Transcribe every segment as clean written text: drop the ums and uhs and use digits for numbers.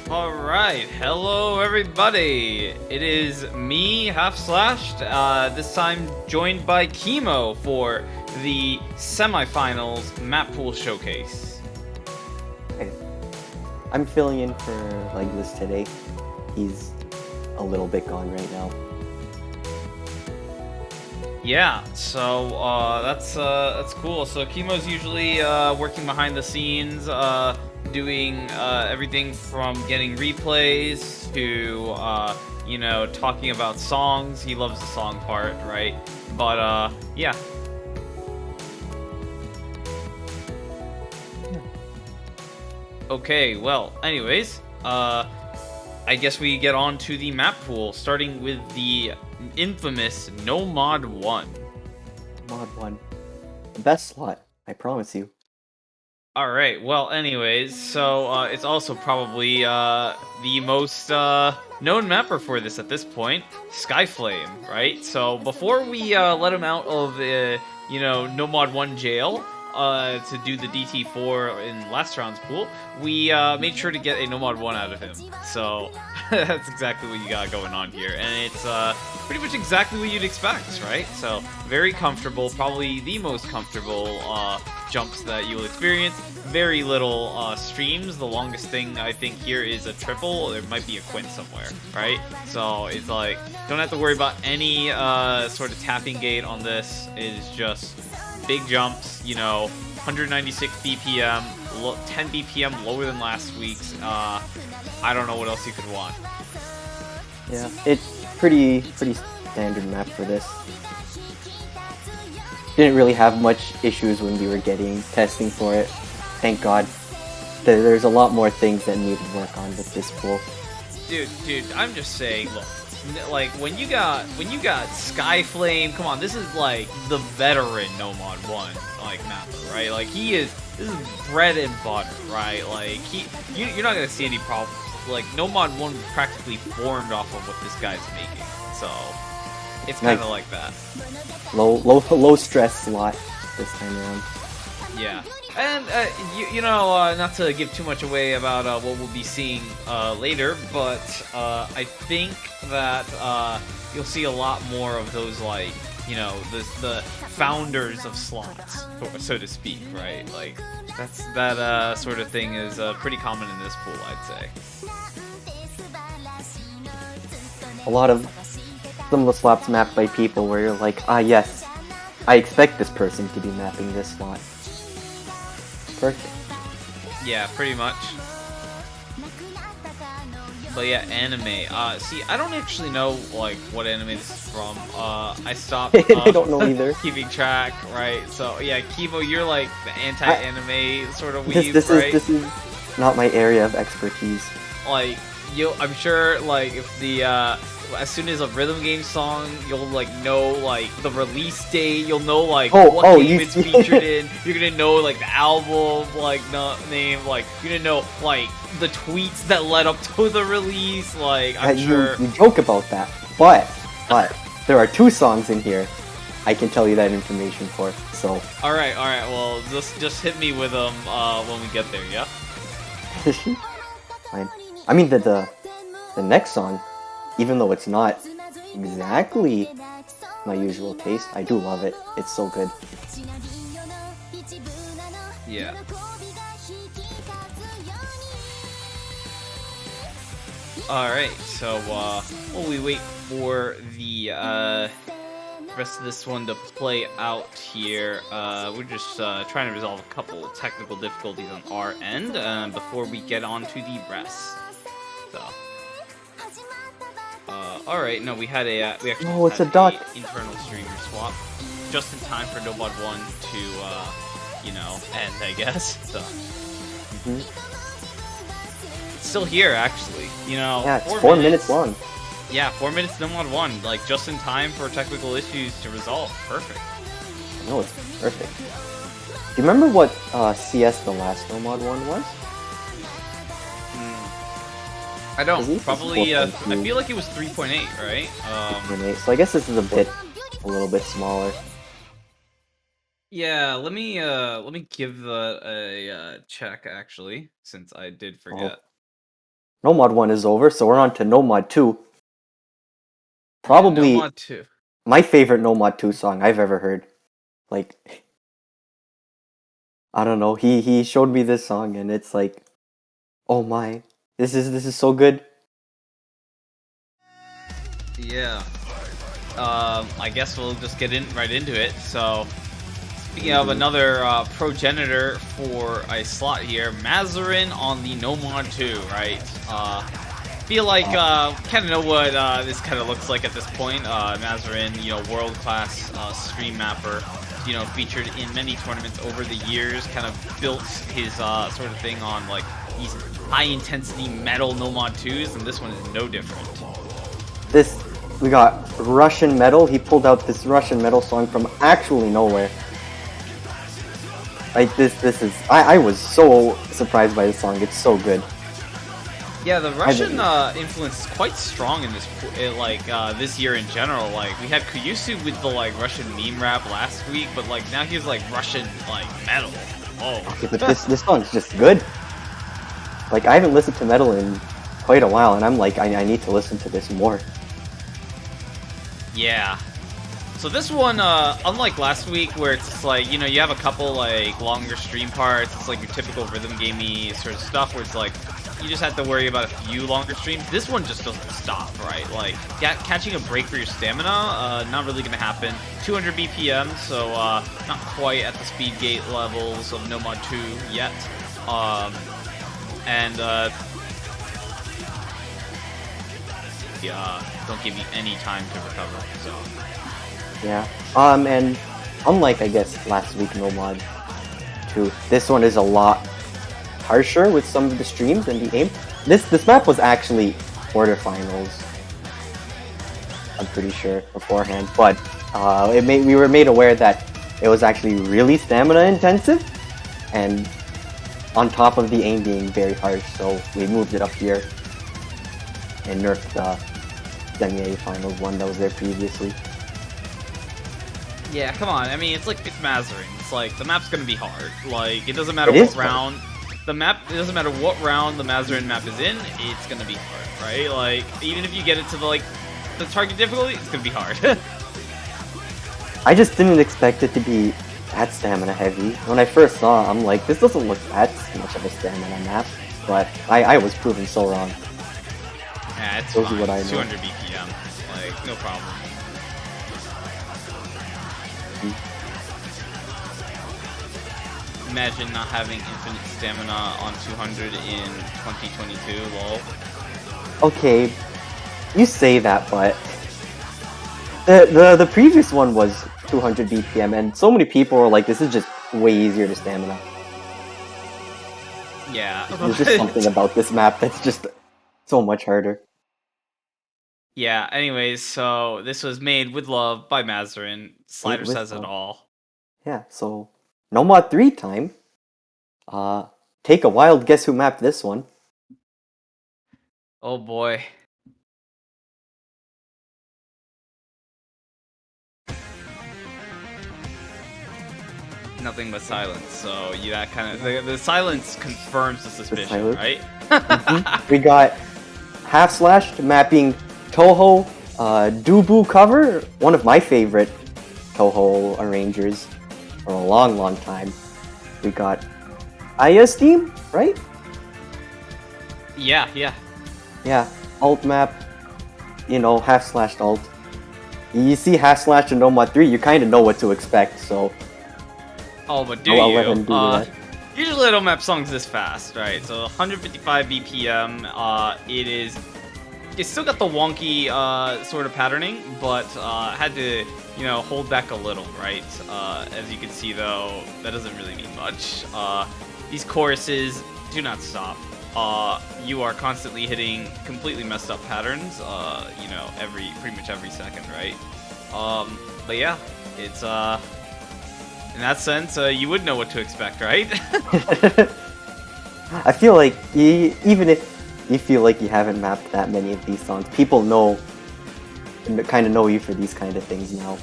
Alright, hello everybody! It is me, Half Slashed, this time joined by Chemo for the semifinals map pool showcase. Hey, I'm filling in for Legless today. He's a little bit gone right now. Yeah, so that's cool. So Chemo's usually working behind the scenes, doing everything from getting replays to talking about songs. He loves the song part, right? But yeah. Okay, well, anyways, I guess we get on to the map pool, starting with the infamous No Mod 1. Mod 1. The best slot, I promise you. Alright, well, anyways, so it's also probably the most known mapper for this at this point, Skyflame, right? So before we let him out of, No Mod 1 jail to do the DT4 in last round's pool, we made sure to get a No Mod 1 out of him. So that's exactly what you got going on here. And it's pretty much exactly what you'd expect, right? So very comfortable, probably the most comfortable jumps that you will experience. Very little streams. The longest thing I think here is a triple. There might be a quint somewhere, right? So it's like, don't have to worry about any sort of tapping gate on this. It is just big jumps, 196 BPM, 10 BPM lower than last week's. I don't know what else you could want. Yeah, it's pretty standard map for this. Didn't really have much issues when we were getting testing for it. Thank God. There's a lot more things that need work on with this pool. Dude, I'm just saying, look, like when you got Skyflame, come on, this is like the veteran No Mod 1 like mapper, right? Like this is bread and butter, right? Like you're not gonna see any problems. Like No Mod 1 practically formed off of what this guy's making, so it's kind of like that. Low stress slot this time around. Yeah. And, not to give too much away about what we'll be seeing later, but I think that you'll see a lot more of those, like, the founders of slots, so to speak, right? Like, that sort of thing is pretty common in this pool, I'd say. A lot of some of the slots mapped by people where you're like, yes, I expect this person to be mapping this slot. Perfect. Yeah, pretty much. But yeah, anime. See, I don't actually know like what anime this is from. I stopped. I don't know either. Keeping track, right? So yeah, Kibo, you're like the anti-anime sort of weeb, this right? This is not my area of expertise. Like I'm sure like if the as soon as a rhythm game song, you'll like know like the release date. You'll know like what game it's featured in. You're gonna know like the album, like name. Like you're gonna know like the tweets that led up to the release. Like I'm sure you joke about that, but there are 2 songs in here I can tell you that information for. So all right. Well, just hit me with them when we get there. Yeah. Fine. I mean the next song, even though it's not exactly my usual taste, I do love it. It's so good. Yeah. Alright, so while we wait for the rest of this one to play out here, we're just trying to resolve a couple technical difficulties on our end before we get on to the rest. So alright, no, we actually it's a duck. Internal streamer swap just in time for No Mod 1 to end, I guess. So it's still here actually, Yeah, it's 4 minutes long. Yeah, 4 minutes No Mod 1, like just in time for technical issues to resolve. Perfect. No, it's perfect. Do you remember what CS the last No Mod 1 was? I don't. Probably. I feel like it was 3.8, right? 3.8. So I guess this is a little bit smaller. Yeah. Let me give that a check actually, since I did forget. No Mod 1 is over, so we're on to No Mod 2. Yeah, Probably No Mod 2. my favorite No Mod 2 song I've ever heard. Like, I don't know, he showed me this song and it's like, oh my, this is so good. Yeah. I guess we'll just get right into it. So, speaking of another progenitor for a slot here, Mazarin on the No Mod 2, right? Feel like kind of know what this kind of looks like at this point. Mazarin, world-class stream mapper, featured in many tournaments over the years. Kind of built his sort of thing on like these high-intensity metal No Mod 2s, and this one is no different. We got Russian metal. He pulled out this Russian metal song from actually nowhere. Like this is I was so surprised by this song. It's so good. Yeah, the Russian influence is quite strong in this, this year in general. Like we had Kyusu with the Russian meme rap last week, but now he's Russian metal. Oh, okay, but this song's just good. Like I haven't listened to metal in quite a while, and I'm like I need to listen to this more. Yeah. So this one, unlike last week where it's just you have a couple longer stream parts, it's your typical rhythm gamey sort of stuff where it's you just have to worry about a few longer streams. This one just doesn't stop, right? Catching a break for your stamina, not really gonna happen. 200 BPM, so not quite at the speed gate levels of No Mod 2 yet. Don't give you any time to recover, so. Yeah. And unlike I guess last week No Mod 2, this one is a lot harsher with some of the streams and the aim. This map was actually quarterfinals, I'm pretty sure, beforehand, but we were made aware that it was actually really stamina intensive, and on top of the aim being very harsh, so we moved it up here and nerfed the semi-A finals one that was there previously. Yeah, come on. I mean, it's Mazarin. It's the map's gonna be hard. It doesn't matter what round it doesn't matter what round the Mazarin map is in, it's gonna be hard, right? Even if you get it to the target difficulty, it's gonna be hard. I just didn't expect it to be that stamina heavy. When I first saw it, I'm like, this doesn't look that much of a stamina map, but I was proven so wrong. Yeah, it's Those fine. are what I know. 200 BPM, no problem. Imagine not having infinite stamina on 200 in 2022, lol. Okay, you say that, but the previous one was 200 BPM, and so many people were like, this is just way easier to stamina. Yeah. There's just something about this map that's just so much harder. Yeah, anyways, so this was made with love by Mazarin. Slider says it all. Yeah, so No Mod 3 time. Take a wild guess who mapped this one. Oh boy. Nothing but silence, so that kind of the silence confirms the suspicion, right? We got Half Slashed mapping Toho Dubu cover, one of my favorite Toho arrangers for a long time. We got Aya's team, right? Yeah. Yeah, alt map, Half Slashed alt. You see Half Slashed in No Mod 3, you kind of know what to expect, so. Oh, but do I'll you? let him do that. Usually I don't map songs this fast, right? So 155 BPM, it's still got the wonky sort of patterning, but had to, hold back a little, right? As you can see though, that doesn't really mean much. These choruses do not stop. You are constantly hitting completely messed up patterns, pretty much every second, right? But yeah, it's in that sense, you would know what to expect, right? I feel like even if you feel like you haven't mapped that many of these songs, people kind of know you for these kind of things now.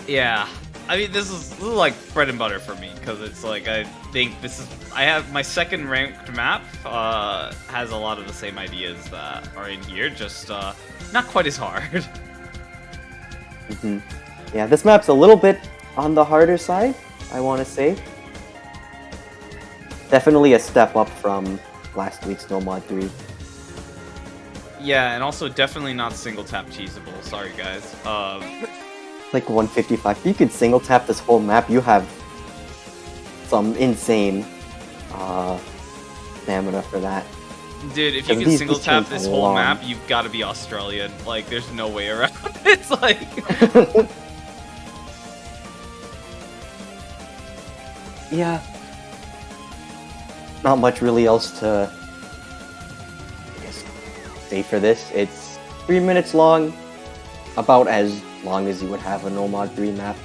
Yeah. I mean, this is like bread and butter for me because it's like I think this is I have my second ranked map has a lot of the same ideas that are in here, just not quite as hard. Hmm. Yeah, this map's a little bit on the harder side, I want to say. Definitely a step up from last week's No Mod 3. Yeah, and also definitely not single tap cheesable. Sorry guys. Like 155. If you could single tap this whole map, you have some insane stamina for that. Dude, if you Because can these single tap chains this are whole long. map, you've got to be Australian. Like, there's no way around. It's like, Yeah. Not much really else to I guess, say for this. It's 3 minutes long, about as long as you would have a No Mod 3 map.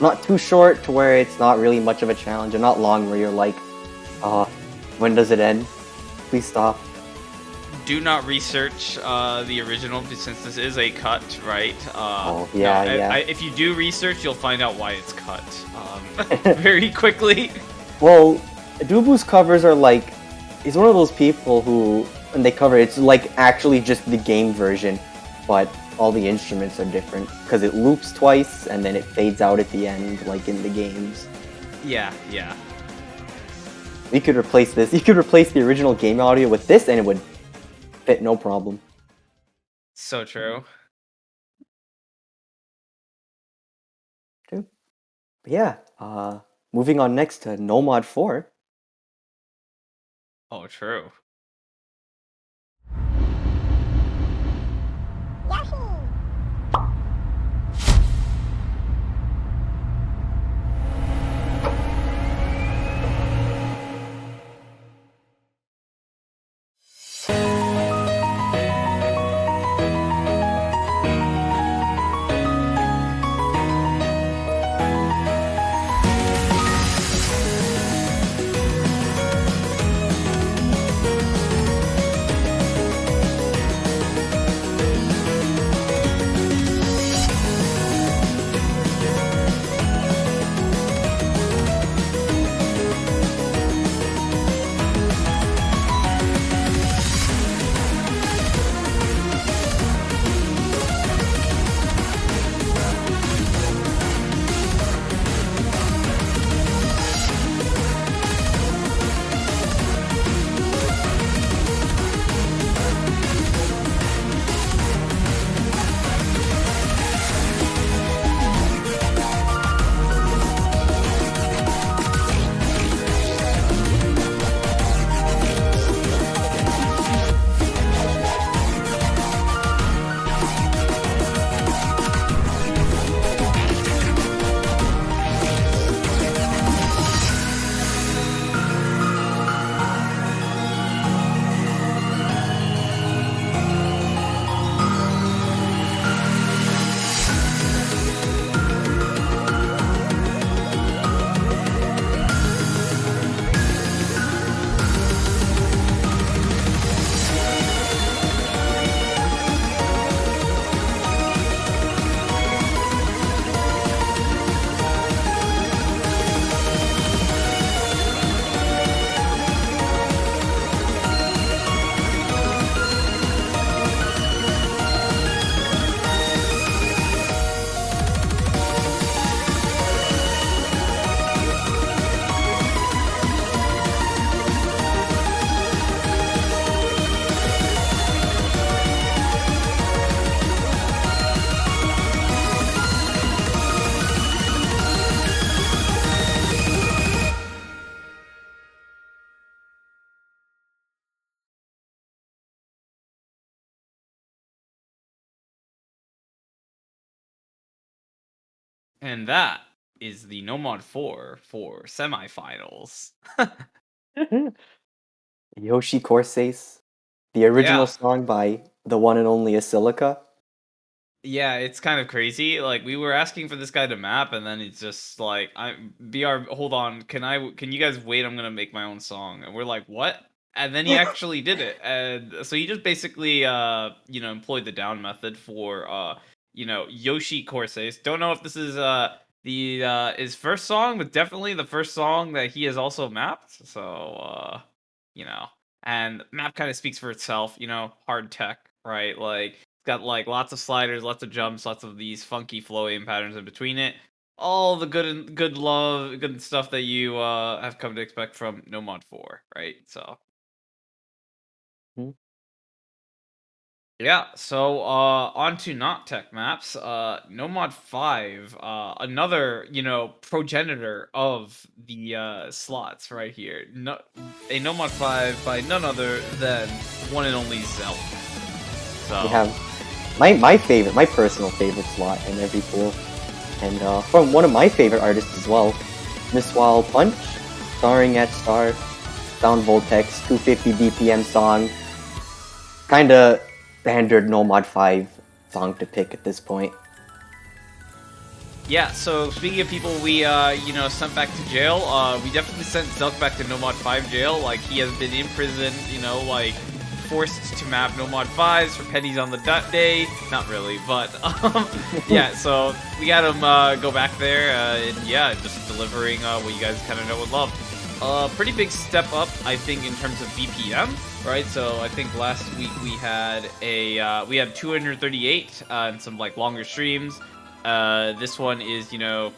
Not too short to where it's not really much of a challenge, and not long where you're like, when does it end? Please stop. do not research the original since this is a cut, right? Oh, yeah, no, yeah. if you do research, you'll find out why it's cut very quickly. Well, Dubu's covers are like, he's one of those people who, when they cover it's like actually just the game version, but all the instruments are different because it loops twice and then it fades out at the end, like in the games. Yeah, yeah. You could replace this. You could replace the original game audio with this, and it would fit no problem. So true. Too. But yeah. Moving on next to No Mod 4. Oh, true. And that is the No Mod 4 for semifinals. Yoshi Corsace, the original Yeah. song by the one and only Asilica. Yeah, it's kind of crazy. Like we were asking for this guy to map, and then it's just like, "I BR, hold on, can you guys wait? I'm gonna make my own song." And we're like, "What?" And then he actually did it, and so he just basically, employed the down method for, Yoshi Corsace. Don't know if this is his first song, but definitely the first song that he has also mapped. So you know, and map kind of speaks for itself. Hard tech, right? Like it's got like lots of sliders, lots of jumps, lots of these funky flowing patterns in between it. All the good stuff that you have come to expect from No Mod 4, right? So Hmm. yeah, so on to not tech maps. Nomod 5, another, progenitor of the slots right here. No, a Nomod 5 by none other than one and only Zelf. We So, have my personal favorite slot in every pool, and from one of my favorite artists as well, Miss Wild Punch, starring at Star, Sound Voltex, 250 BPM song, kinda standard No Mod 5 song to pick at this point. yeah, so speaking of people we, sent back to jail, we definitely sent Zelk back to Nomod 5 jail. Like, he has been in prison, like, forced to map Nomod 5s for pennies on the day. Not really, but, yeah, so we got him go back there, and yeah, just delivering what you guys kind of know and love. Pretty big step up, I think, in terms of BPM, right? So I think last week we had 238 and some like longer streams. This one is 12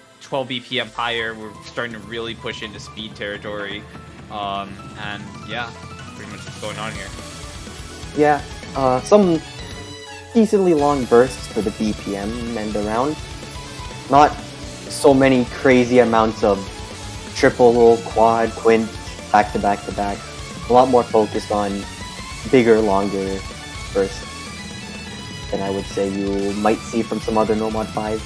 BPM higher. We're starting to really push into speed territory, and yeah, pretty much what's going on here. Yeah, some decently long bursts for the BPM and around. Not so many crazy amounts of triple, quad, quint, back to back to back. A lot more focused on bigger, longer bursts than I would say you might see from some other No Mod 5s.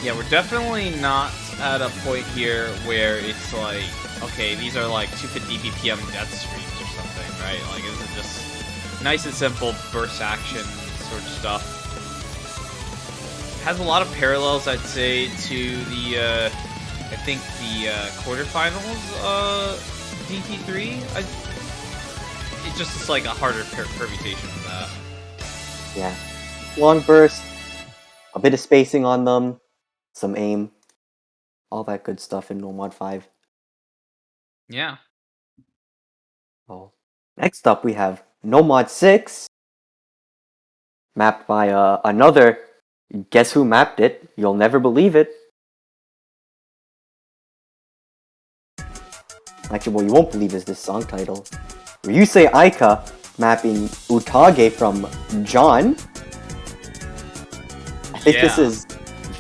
Yeah, we're definitely not at a point here where it's like, okay, these are like 250 BPM death streams or something, right? Like, this is just nice and simple burst action sort of stuff. Has a lot of parallels, I'd say, to the, I think the quarterfinals DT3. It's just like a harder permutation of that. Yeah. Long burst, a bit of spacing on them, some aim, all that good stuff in No Mod 5. Yeah. Oh. Next up, we have No Mod 6, mapped by another. Guess who mapped it? You'll never believe it. Actually, what you won't believe is this song title. Ryusei Aika mapping Utage from John. I think this is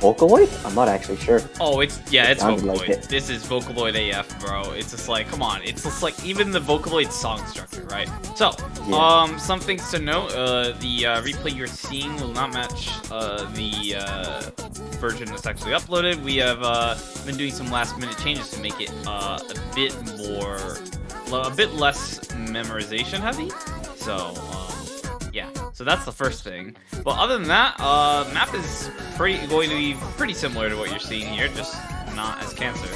Vocaloid? I'm not actually sure. Oh, it's Sounded Vocaloid. like it. This is Vocaloid AF, bro. It's just like, come on. It's just like even the Vocaloid song structure, right? So, Yeah. some things to note. The replay you're seeing will not match the version that's actually uploaded. We have been doing some last minute changes to make it a bit less memorization heavy. So, yeah, so that's the first thing. But other than that, map is going to be pretty similar to what you're seeing here, just not as Cancer.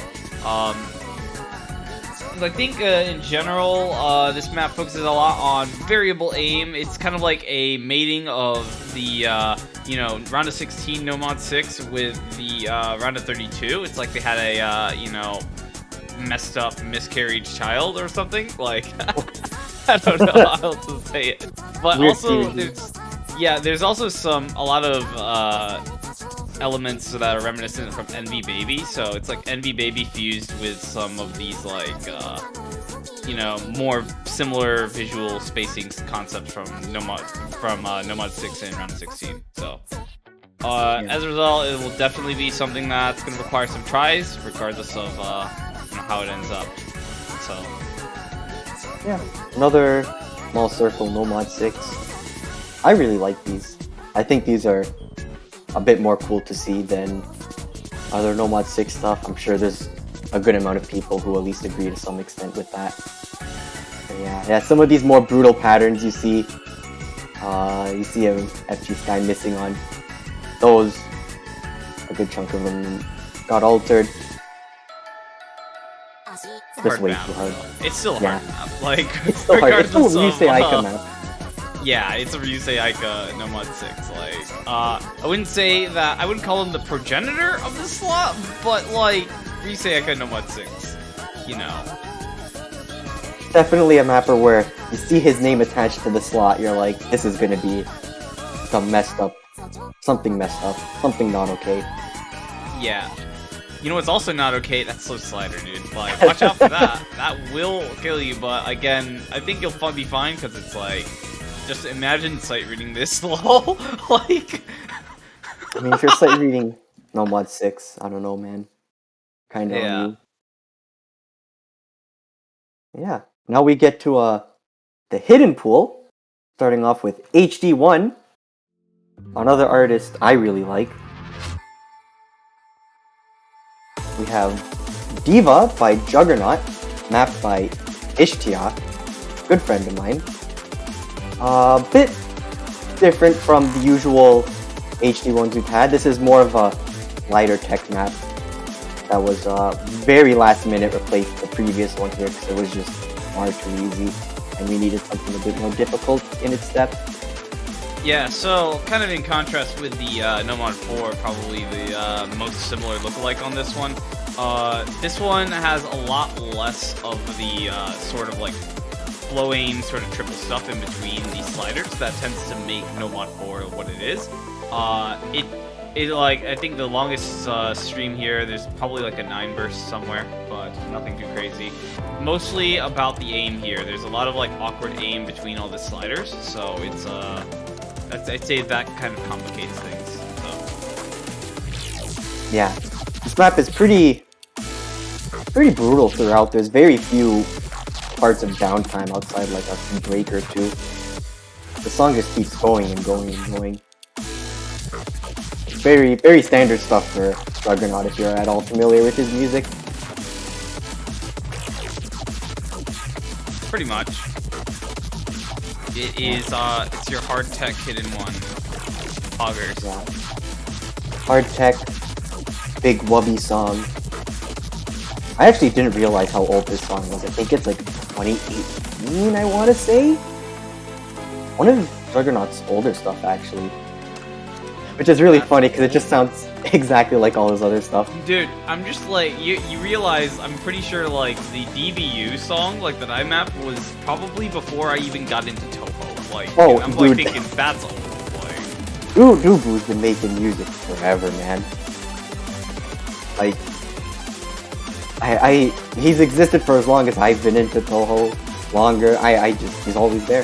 I think in general, this map focuses a lot on variable aim. It's kind of like a mating of the round of 16 No Mod 6 with the round of 32. It's like they had a messed up miscarried child or something. Like, I don't know how else to say it. But Weird also, fusion. there's also a lot of elements that are reminiscent from Envy Baby. So it's like Envy Baby fused with some of these like more similar visual spacing concepts from No Mod 6 and round of 16. So as a result, it will definitely be something that's going to require some tries, regardless of how it ends up. So Yeah. Another small circle No Mod 6. I really like these. I think these are a bit more cool to see than other No Mod 6 stuff. I'm sure there's a good amount of people who at least agree to some extent with that. But yeah, some of these more brutal patterns you see a FG Sky missing on those. A good chunk of them got altered. Just way too hard. It's still a hard map. Like, It's still hard. It's still regardless Ryusei of, Aika map. Yeah, it's a Ryusei Aika no mod 6. Like, I wouldn't say that I wouldn't call him the progenitor of the slot, but like Ryusei Aika no mod 6. You know. Definitely a mapper where you see his name attached to the slot, you're like, this is gonna be something messed up, something not okay. Yeah. You know what's also not okay? That slow slider, dude. Like, watch out for that. That will kill you, but again, I think you'll be fine because it's like, just imagine sight reading this slow. Like, I mean, if you're sight reading no mod 6, I don't know, man. Kinda yeah. on you. Yeah. Now we get to the hidden pool, starting off with HD1, another artist I really like. We have Diva by Juggernaut, mapped by Ishtia, good friend of mine. A bit different from the usual HD ones we've had. This is more of a lighter tech map that was very last minute replaced the previous one here because it was just far too easy and we needed something a bit more difficult in its depth. Yeah, so kind of in contrast with the No Mod 4, probably the most similar lookalike on this one. This one has a lot less of the sort of like flow aim sort of triple stuff in between these sliders that tends to make No Mod 4 what it is. It like, I think the longest stream here, there's probably like a 9 burst somewhere, but nothing too crazy. Mostly about the aim here. There's a lot of like awkward aim between all the sliders, so it's I'd say that kind of complicates things. So. Yeah, this map is pretty brutal throughout. There's very few parts of downtime outside like a break or two. The song just keeps going and going and going. Very, very standard stuff for Juggernaut if you're at all familiar with his music. Pretty much. It is, it's your hard tech hidden one. Augers. Yeah. Hard tech, big wubby song. I actually didn't realize how old this song was. I think it's like 2018, I want to say? One of Juggernaut's older stuff, actually. Which is really funny, because it just sounds exactly like all his other stuff. Dude, I'm just like, you realize, I'm pretty sure, like, the DBU song, like, that I mapped was probably before I even got into Toho. Like, oh, I'm, dude. like, thinking, that's old. Like, Dubu's been making music forever, man. Like, he's existed for as long as I've been into Toho. Longer, he's always there.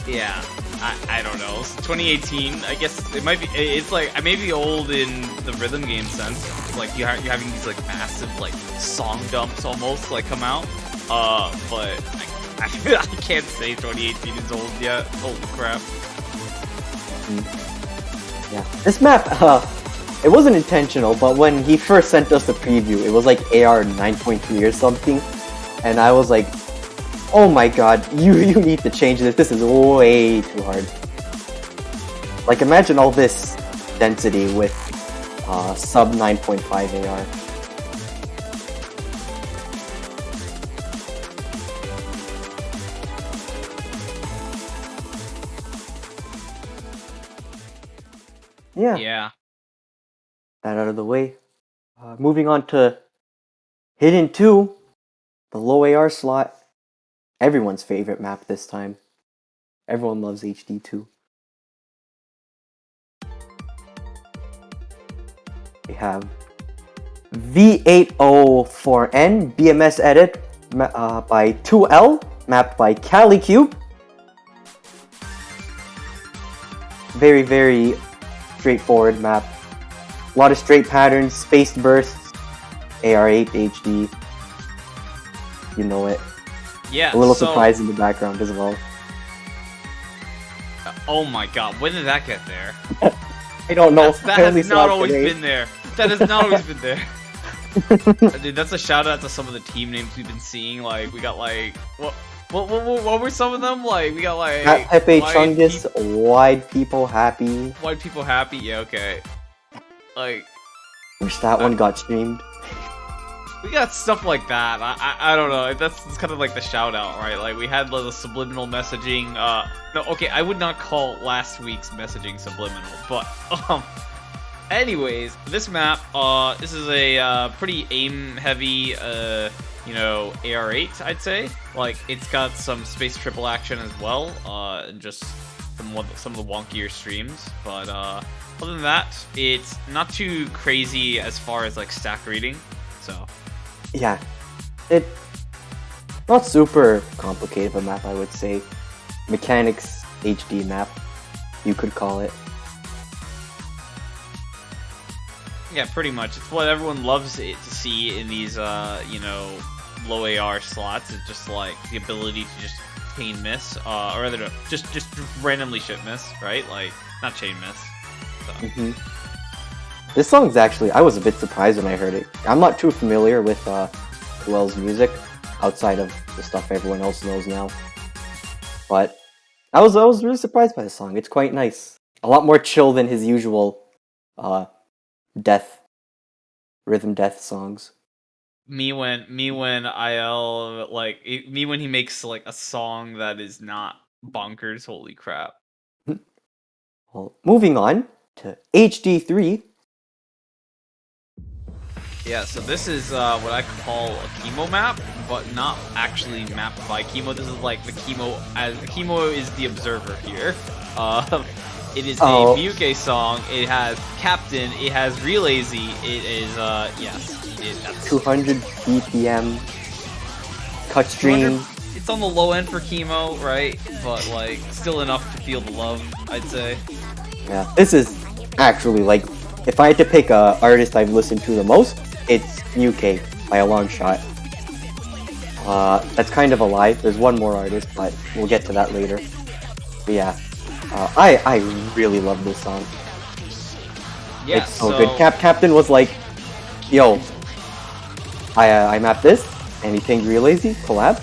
Yeah. I don't know. It's 2018. I guess it might be. It's like I may be old in the rhythm game sense. Like you're having these like massive like song dumps almost like come out. But I can't say 2018 is old yet. Holy crap. Yeah. This map, it wasn't intentional, but when he first sent us the preview, it was like AR 9.3 or something, and I was like, oh my god, you need to change this. This is way too hard. Like, imagine all this density with sub 9.5 AR. Yeah. Yeah. That out of the way. Moving on to Hidden 2, the low AR slot. Everyone's favorite map this time. Everyone loves HD2. We have V804N BMS edit by 2L, mapped by CaliCube. Very, very straightforward map. A lot of straight patterns, spaced bursts, AR8 HD. You know it. Yeah. A little surprise in the background as well. Oh my god, when did that get there? I don't know. That has not always been there. That has not always been there. Dude, that's a shout out to some of the team names we've been seeing. Like, we got like what were some of them? Like, we got like Pepe Chungus, Wide People Happy. Wide People Happy, yeah, okay. Like, Wish that one got streamed. we got stuff like that. I don't know. That's kind of like the shout out, right? Like we had the subliminal messaging. No, okay, I would not call last week's messaging subliminal, but anyways, this map, this is a pretty aim heavy, you know, AR8, I'd say. Like it's got some space triple action as well, and just some of the wonkier streams, but other than that, it's not too crazy as far as like stack reading. So Yeah, it not super complicated of a map, I would say. Mechanics HD map, you could call it. yeah, pretty much. It's what everyone loves it to see in these, you know, low AR slots. It's just like the ability to just chain miss, or rather, no, just randomly shit miss, right? Like not chain miss. So. This song's actually, I was a bit surprised when I heard it. I'm not too familiar with Kuel's music outside of the stuff everyone else knows now. But I was really surprised by the song. It's quite nice. A lot more chill than his usual rhythm death songs. Me when IL like me when he makes like a song that is not bonkers. Holy crap! Well, moving on to HD3. Yeah, so this is what I call a chemo map, but not actually mapped by chemo. This is like the chemo, as chemo is the observer here. It is a Miyuke song. It has Captain. It has Relazy. It is yes. That's 200 BPM cut stream. It's on the low end for chemo, right? But like still enough to feel the love, I'd say. Yeah, this is actually like, if I had to pick a artist I've listened to the most, it's UK by a long shot. That's kind of a lie. There's one more artist, but we'll get to that later. But yeah, I really love this song. Yeah, it's so good. Captain was like, yo, I mapped this, and he pinged Relazy, collab.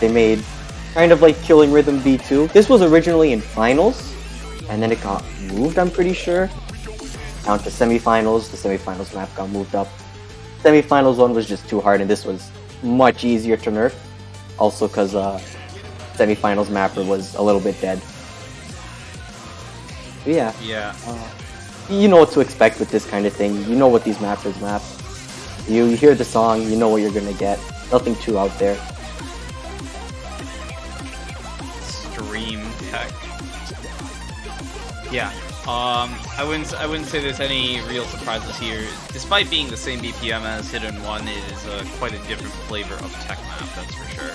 They made kind of like Killing Rhythm V2. This was originally in finals, and then it got moved, I'm pretty sure, down to semifinals. The semifinals map got moved up. Semifinals one was just too hard, and this was much easier to nerf. Also because semifinals mapper was a little bit dead. But yeah. Yeah. You know what to expect with this kind of thing. You know what these mappers map. You hear the song, you know what you're gonna get. Nothing too out there. Stream tech. Yeah. I wouldn't say there's any real surprises here. Despite being the same BPM as Hidden One, it is quite a different flavor of tech map, that's for sure.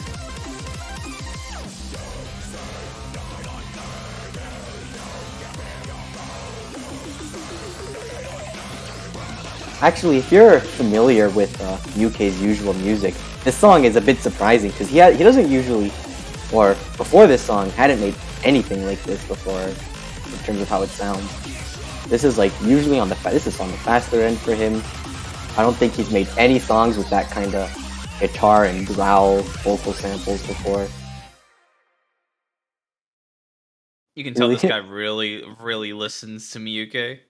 Actually, if you're familiar with UK's usual music, this song is a bit surprising because he doesn't usually, or before this song, hadn't made anything like this before in terms of how it sounds. This is like usually on the faster end for him. I don't think he's made any songs with that kind of guitar and growl vocal samples before. You can tell this guy really listens to Miyuke.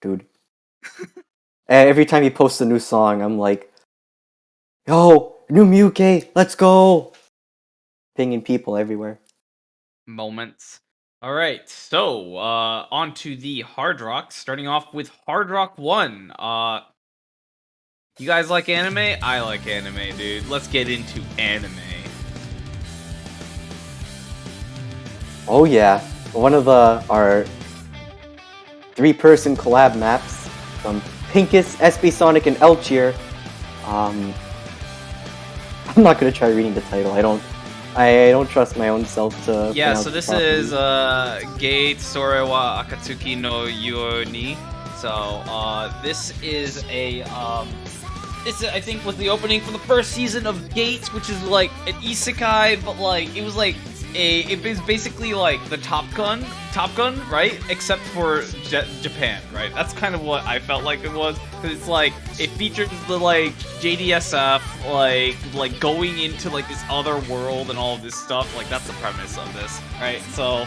Dude. Every time he posts a new song, I'm like, yo, new Miyuke, let's go! Pinging people everywhere. Moments. Alright, so, on to the Hard Rock, starting off with Hard Rock 1. You guys like anime? I like anime, dude. Let's get into anime. Oh yeah, one of our 3-person collab maps from Pincus, SB Sonic, and Elchier. I'm not gonna try reading the title. I don't trust my own self to. Yeah, so this is Gate Sore wa Akatsuki no Yuo ni. So this is a this I think was the opening for the first season of Gate, which is like an isekai, but like it was like it was basically like the Top Gun, right? Except for Japan, right? That's kind of what I felt like it was, because it's like it features the like JDSF, like going into like this other world and all of this stuff. Like that's the premise of this, right? So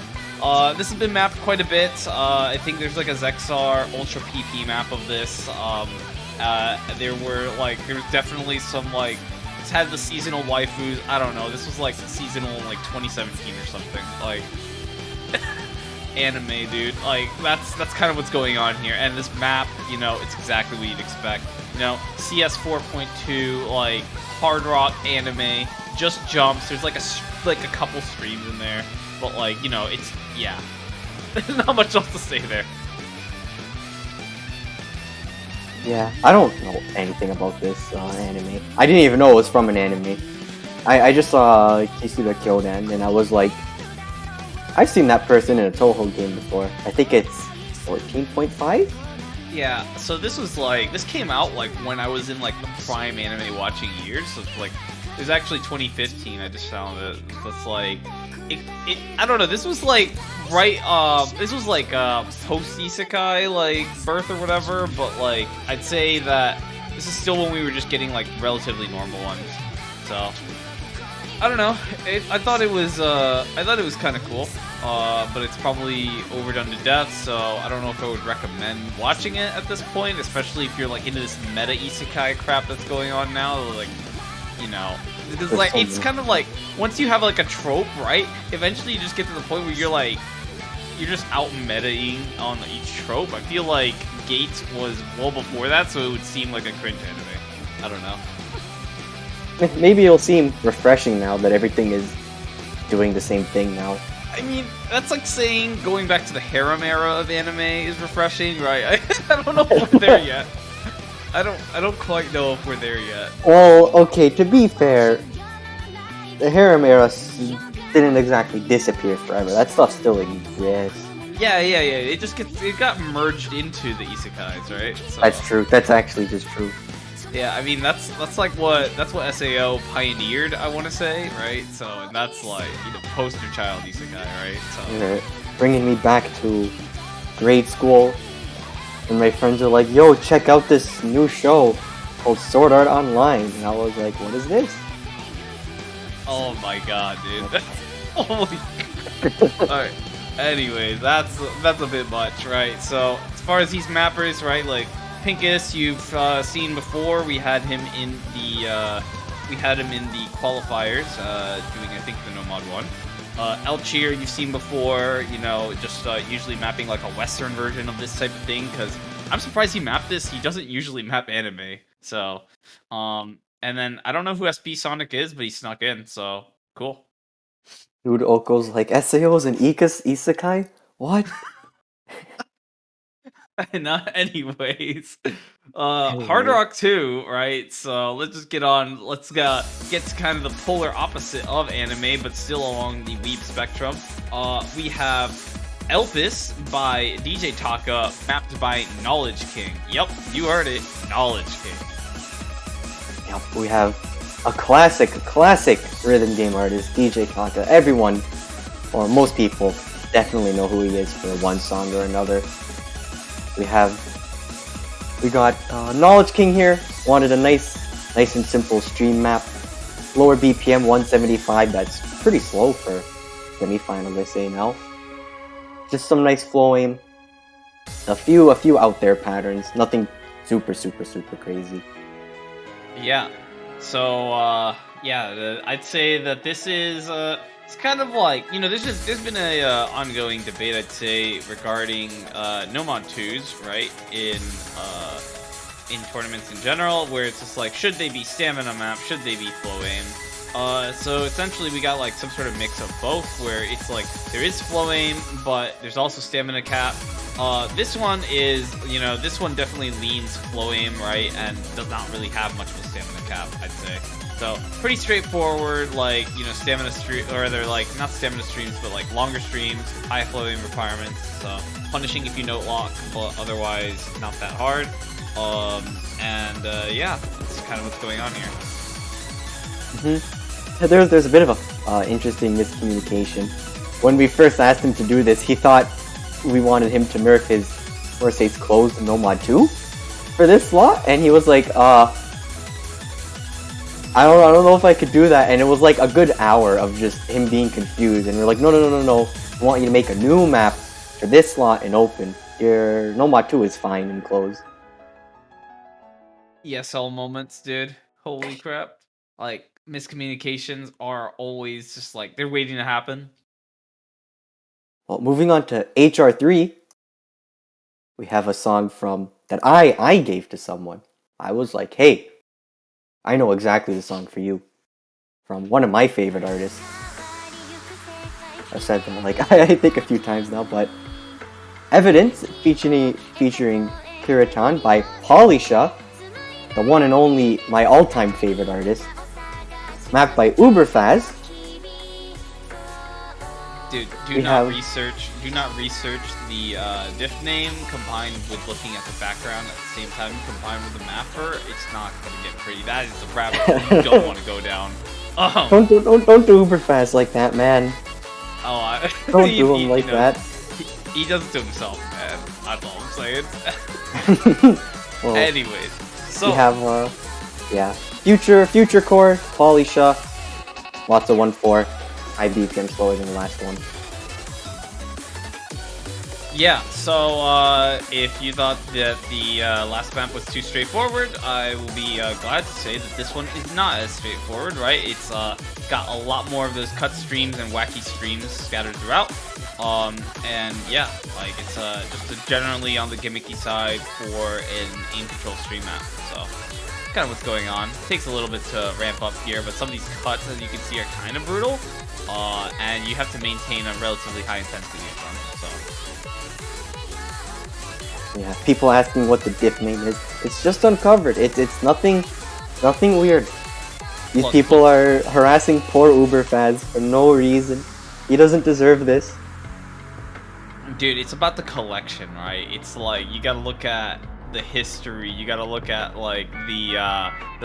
this has been mapped quite a bit. I think there's like a Zexar Ultra PP map of this. there was definitely some like it's had the seasonal waifus. I don't know. This was like seasonal in like 2017 or something. Like anime, dude. Like that's kind of what's going on here. And this map, you know, it's exactly what you'd expect. You know, CS 4.2, like hard rock anime, just jumps. There's like a couple streams in there, but like, you know, it's yeah. Not much else to say there. Yeah, I don't know anything about this anime. I didn't even know it was from an anime. I just saw Kisuda Kyodan, and I was like, I've seen that person in a Toho game before. I think it's 14.5? Yeah, so this came out like when I was in like the prime anime watching years. So it's like it was actually 2015. I just found it. It's like I don't know. This was like this was like post isekai like birth or whatever. But like I'd say that this is still when we were just getting like relatively normal ones. So I don't know. I thought it was kind of cool. But it's probably overdone to death, so I don't know if I would recommend watching it at this point, especially if you're like into this meta isekai crap that's going on now. Like, you know, because like it's kind of like once you have like a trope, right? Eventually, you just get to the point where you're just out metaing on each trope. I feel like Gates was well before that, so it would seem like a cringe anime. I don't know. Maybe it'll seem refreshing now that everything is doing the same thing now. I mean, that's like saying going back to the harem era of anime is refreshing, right? I don't know if we're there yet. I don't quite know if we're there yet. Well, okay, to be fair, the harem era didn't exactly disappear forever. That stuff still exists. Yeah. It got merged into the isekais, right? So, That's true. That's actually just true. yeah, I mean that's what SAO pioneered, I want to say, right? So and that's like poster child isekai, right? So Yeah, bringing me back to grade school, and my friends are like, "Yo, check out this new show called Sword Art Online," and I was like, "What is this?" oh my god, dude. Holy. All right. Anyways, that's a bit much, right? So as far as these mappers, right, like Pincus, you've seen before. We had him in the qualifiers, doing I think the Nomad one. Elchier, you've seen before. You know, just usually mapping like a Western version of this type of thing. Because I'm surprised he mapped this. He doesn't usually map anime. So, and then I don't know who SB Sonic is, but he snuck in. So cool. Dude, Oko's like, SAOs and Isekai? What? Not anyways. Anyway. Hard Rock 2, right? So let's just get on. Let's get to kind of the polar opposite of anime, but still along the weeb spectrum. We have Elpis by DJ Taka, mapped by Knowledge King. Yep, you heard it, Knowledge King. Yep, we have a classic rhythm game artist, DJ Taka. Everyone, or most people, definitely know who he is for one song or another. We got Knowledge King here. Wanted a nice and simple stream map. Lower BPM 175. That's pretty slow for semi-finalist ANL. Just some nice flow aim. A few out there patterns. Nothing super crazy. Yeah. So I'd say that this is it's kind of like, you know, there's been a ongoing debate, I'd say, regarding Nomad 2s, right, in tournaments in general, where it's just like, should they be stamina map, should they be flow aim? So essentially we got like some sort of mix of both, where it's like there is flow aim, but there's also stamina cap. This one is, you know, this one definitely leans flow aim, right, and does not really have much of a stamina cap, I'd say. So pretty straightforward, like, you know, stamina stream, or they're like not stamina streams, but like longer streams, high flow aim requirements. So punishing if you note lock, but otherwise not that hard. Yeah, that's kind of what's going on here. There's a bit of a interesting miscommunication. When we first asked him to do this, he thought we wanted him to nerf his Corsace closed Nomad 2 for this slot, and he was like, I don't know if I could do that, and it was like a good hour of just him being confused, and we're like, no, we want you to make a new map for this slot and open. Your Nomad 2 is fine and closed. ESL moments, dude. Holy crap. Like, miscommunications are always just like, they're waiting to happen. Well, moving on to HR3, we have a song from that I gave to someone. I was like, hey, I know exactly the song for you. From one of my favorite artists. I've said that like I think a few times now, but Evidence featuring Kiratan by Polisha, the one and only my all-time favorite artist. Mapped by Uberfaz. Dude, do not research the diff name combined with looking at the background at the same time combined with the mapper. It's not gonna get pretty. That is the rabbit hole you don't want to go down. Don't do Uberfaz like that, man. Oh, don't do him like that. He does it to himself, man. That's all I'm saying. Well, anyways, so we have yeah, Future Core, Polisha, lots of 1-4. High BPM slower than the last one. Yeah, so if you thought that the last map was too straightforward, I will be glad to say that this one is not as straightforward, right? It's got a lot more of those cut streams and wacky streams scattered throughout. And yeah, like it's just generally on the gimmicky side for an aim control stream map, so kind of what's going on. It takes a little bit to ramp up here, but some of these cuts, as you can see, are kind of brutal. And you have to maintain a relatively high intensity of them, so. Yeah, people asking what the diff name is. It's just uncovered. It's nothing weird. These people are harassing poor Uberfaz for no reason. He doesn't deserve this. Dude, it's about the collection, right? It's like, you gotta look at the history, you gotta look at like the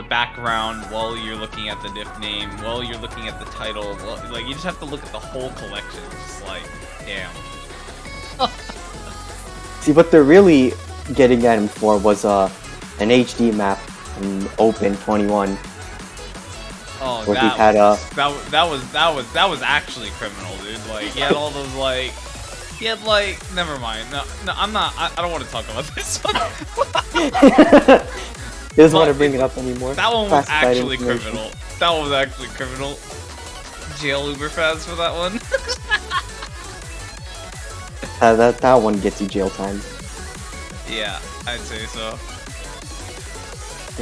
background while you're looking at the diff name, while you're looking at the title, like you just have to look at the whole collection. It's just like, damn. See, what they're really getting at him for was an HD map in Open 21. Oh, where that was actually criminal, dude. Like he had all those like. He had like, never mind. No, I'm not. I don't want to talk about this one. He doesn't want to bring it up anymore. That one was actually criminal. That one was actually criminal. Jail Uberfaz for that one. That one gets you jail time. Yeah, I'd say so.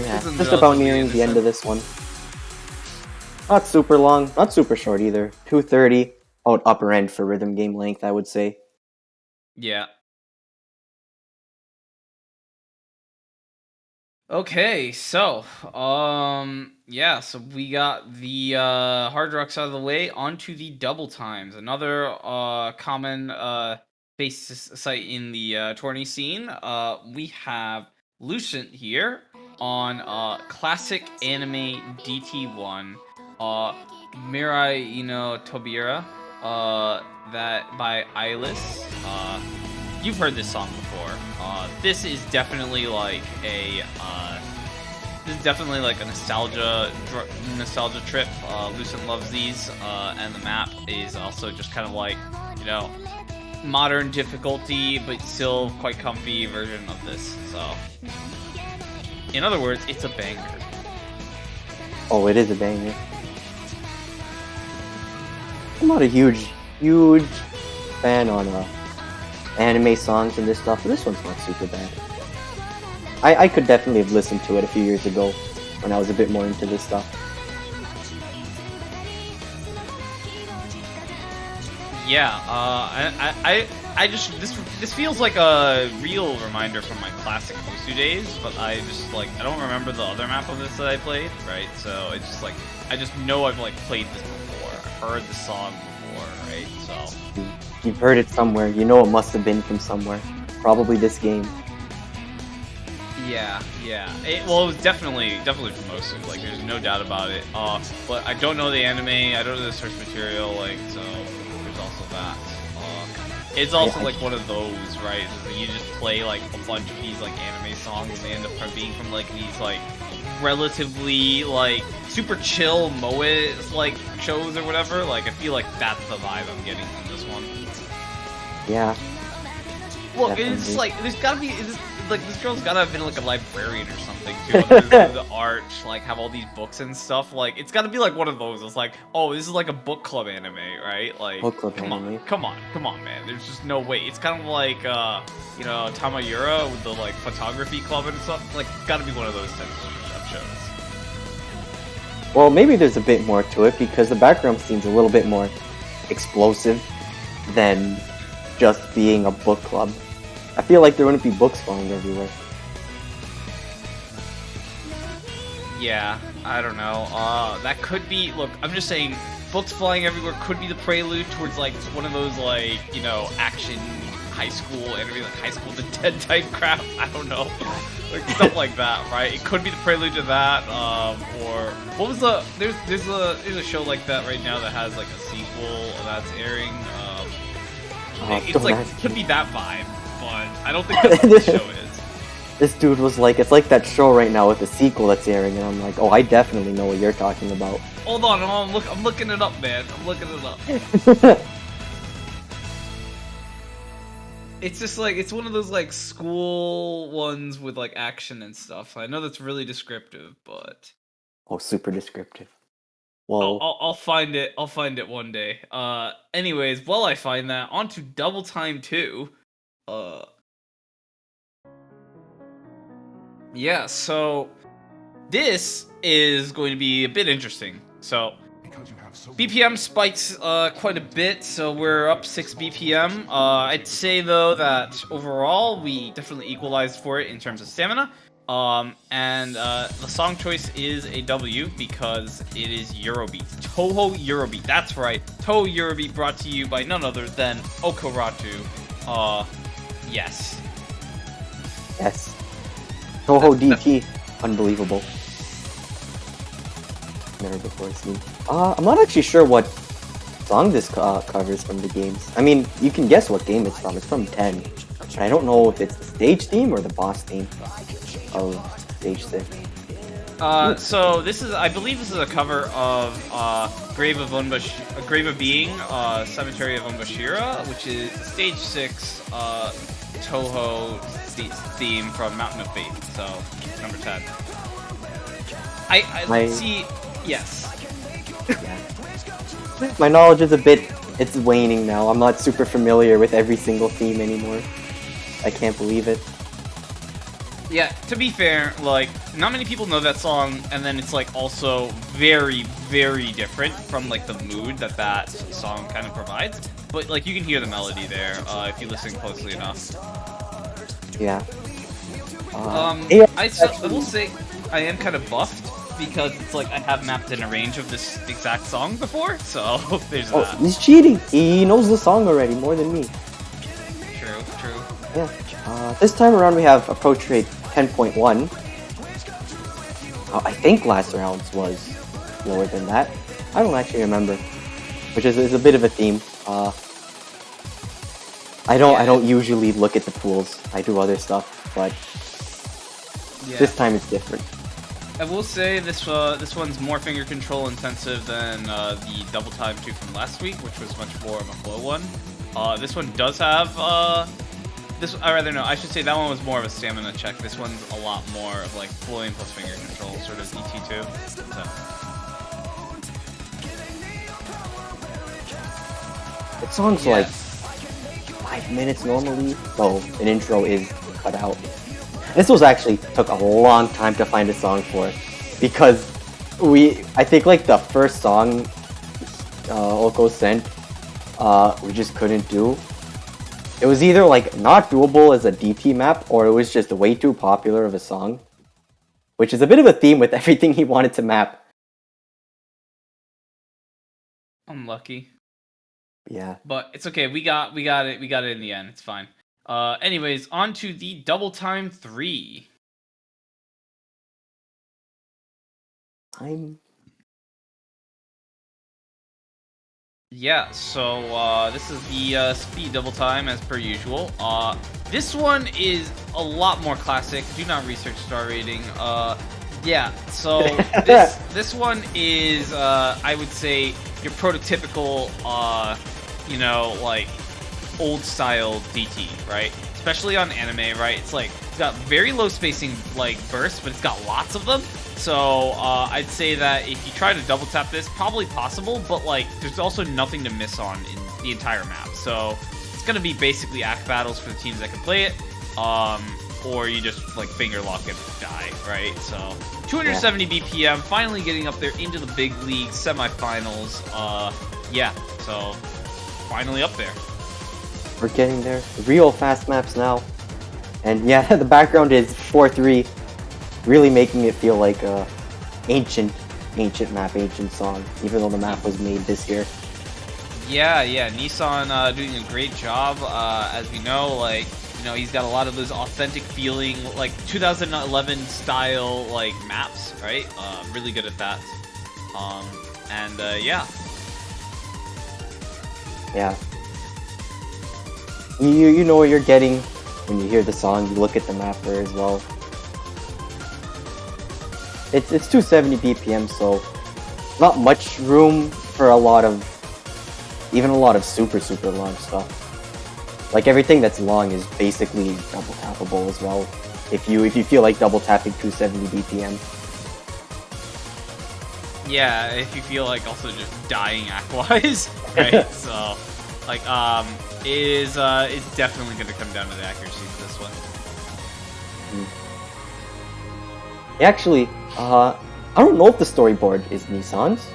Yeah, just about nearing the end of this one. Not super long, not super short either. 2:30, about upper end for rhythm game length, I would say. Yeah. Okay, so yeah, so we got the hard rocks out of the way, onto the double times. Another common base site in the tourney scene. We have Lucent here on classic anime DT1, Mirai no Tobira, that by Eyeless. You've heard this song before. This is definitely like a nostalgia trip. Lucent loves these, and the map is also just kind of like, you know, modern difficulty but still quite comfy version of this. So, in other words, it's a banger. Oh, it is a banger. I'm not a huge fan on anime songs and this stuff, but this one's not super bad. I could definitely have listened to it a few years ago when I was a bit more into this stuff. Yeah, I just this feels like a real reminder from my classic Musu days, but I don't remember the other map of this that I played, right? So it's just like I just know I've like played this before, I've heard the song before, right? So you've heard it somewhere. You know it must have been from somewhere. Probably this game. Yeah. It was definitely from Musu. Like there's no doubt about it. But I don't know the anime. I don't know the source material. Like so. Also that it's also like one of those, right? You just play like a bunch of these like anime songs and they end up being from like these like relatively like super chill moe like shows or whatever. Like I feel like that's the vibe I'm getting from this one. Yeah. Well, Definitely. it's like there's gotta be this girl's gotta have been like a librarian or something too. Like, the art, like have all these books and stuff. Like it's gotta be like one of those. It's like, oh, this is like a book club anime, right? Like, Book club come anime. on, come on, come on, man. There's just no way. It's kind of like Tamayura with the like photography club and stuff. Like, gotta be one of those types of shows. Well, maybe there's a bit more to it because the background seems a little bit more explosive than just being a book club. I feel like there wouldn't be books flying everywhere. Yeah, I don't know. That could be. Look, I'm just saying, books flying everywhere could be the prelude towards like one of those like action high school anime, like High School of the Dead type crap. I don't know, like stuff like that, right? It could be the prelude to that, or what was the there's a show like that right now that has like a sequel that's airing. It's like could be that vibe, but I don't think that's what the show is. This dude was like, it's like that show right now with the sequel that's airing, and I'm like, oh, I definitely know what you're talking about. Hold on, I'm looking it up, man. I'm looking it up. It's just like, it's one of those like school ones with like action and stuff. I know that's really descriptive, but Oh, super descriptive. Well, I'll find it. I'll find it one day. Anyways, while I find that, on to Double Time 2. Yeah, so this is going to be a bit interesting. So BPM spikes quite a bit, so we're up 6 BPM. I'd say though that overall we definitely equalized for it in terms of stamina. And the song choice is a W because it is Eurobeat. Toho Eurobeat, that's right. Toho Eurobeat brought to you by none other than Okaratu. Yes. yes. Toho DT, unbelievable. Never before seen. I'm not actually sure what song this covers from the games. I mean, you can guess what game it's from. It's from 10. But I don't know if it's the stage theme or the boss theme of stage 6. So this is, I believe this is a cover of Grave of Being, Cemetery of Unbashira, which is stage 6 Toho theme from Mountain of Fate. So number 10. I see. Yes. Yeah. My knowledge is it's waning now. I'm not super familiar with every single theme anymore. I can't believe it. Yeah, to be fair, like, not many people know that song, and then it's, like, also very, very different from, like, the mood that song kind of provides. But, like, you can hear the melody there, if you listen closely enough. Yeah. I will say, I am kind of buffed, because it's like I have mapped in a range of this exact song before, so there's that. He's cheating! He knows the song already, more than me. True. Yeah. This time around we have approach rate 10.1. I think last round's was lower than that. I don't actually remember. Which is a bit of a theme. I don't usually look at the pools. I do other stuff, but this time it's different. I will say this one's more finger control intensive than the Double Time 2 from last week, which was much more of a flow one. This one does have I should say that one was more of a stamina check. This one's a lot more of like flowing plus finger control, sort of DT2. The song's like 5 minutes normally, so an intro is cut out. This was actually took a long time to find a song for it, because I think like the first song Oko sent, we just couldn't do. It was either like not doable as a DT map, or it was just way too popular of a song, which is a bit of a theme with everything he wanted to map. I'm lucky. Yeah. But it's okay. We got it in the end. It's fine. Anyways, on to the Double Time 3. Yeah, so this is the speed double time as per usual. This one is a lot more classic. Do not research star rating. Yeah, so this one is I would say your prototypical like old style DT, right? Especially on anime, right? It's like it's got very low spacing like bursts, but it's got lots of them. So I'd say that if you try to double tap this, probably possible, but like there's also nothing to miss on in the entire map. So it's gonna be basically act battles for the teams that can play it, or you just like finger lock and die, right? So 270 BPM, finally getting up there into the big league semifinals. Yeah, so finally up there. We're getting there. Real fast maps now. And yeah, the background is 4-3, really making it feel like a ancient map, ancient song, even though the map was made this year. Yeah, Nissan doing a great job. As we know, like, you know, he's got a lot of those authentic feeling, like 2011 style, like maps, right? Really good at that. Yeah. Yeah. You know what you're getting when you hear the song. You look at the mapper as well. It's 270 BPM, so not much room for a lot of super long stuff. Like everything that's long is basically double tappable as well. If you feel like double tapping 270 BPM. Yeah, if you feel like also just dying act-wise, right? So, like, it's definitely going to come down to the accuracy for this one. Actually, I don't know if the storyboard is Nissan's.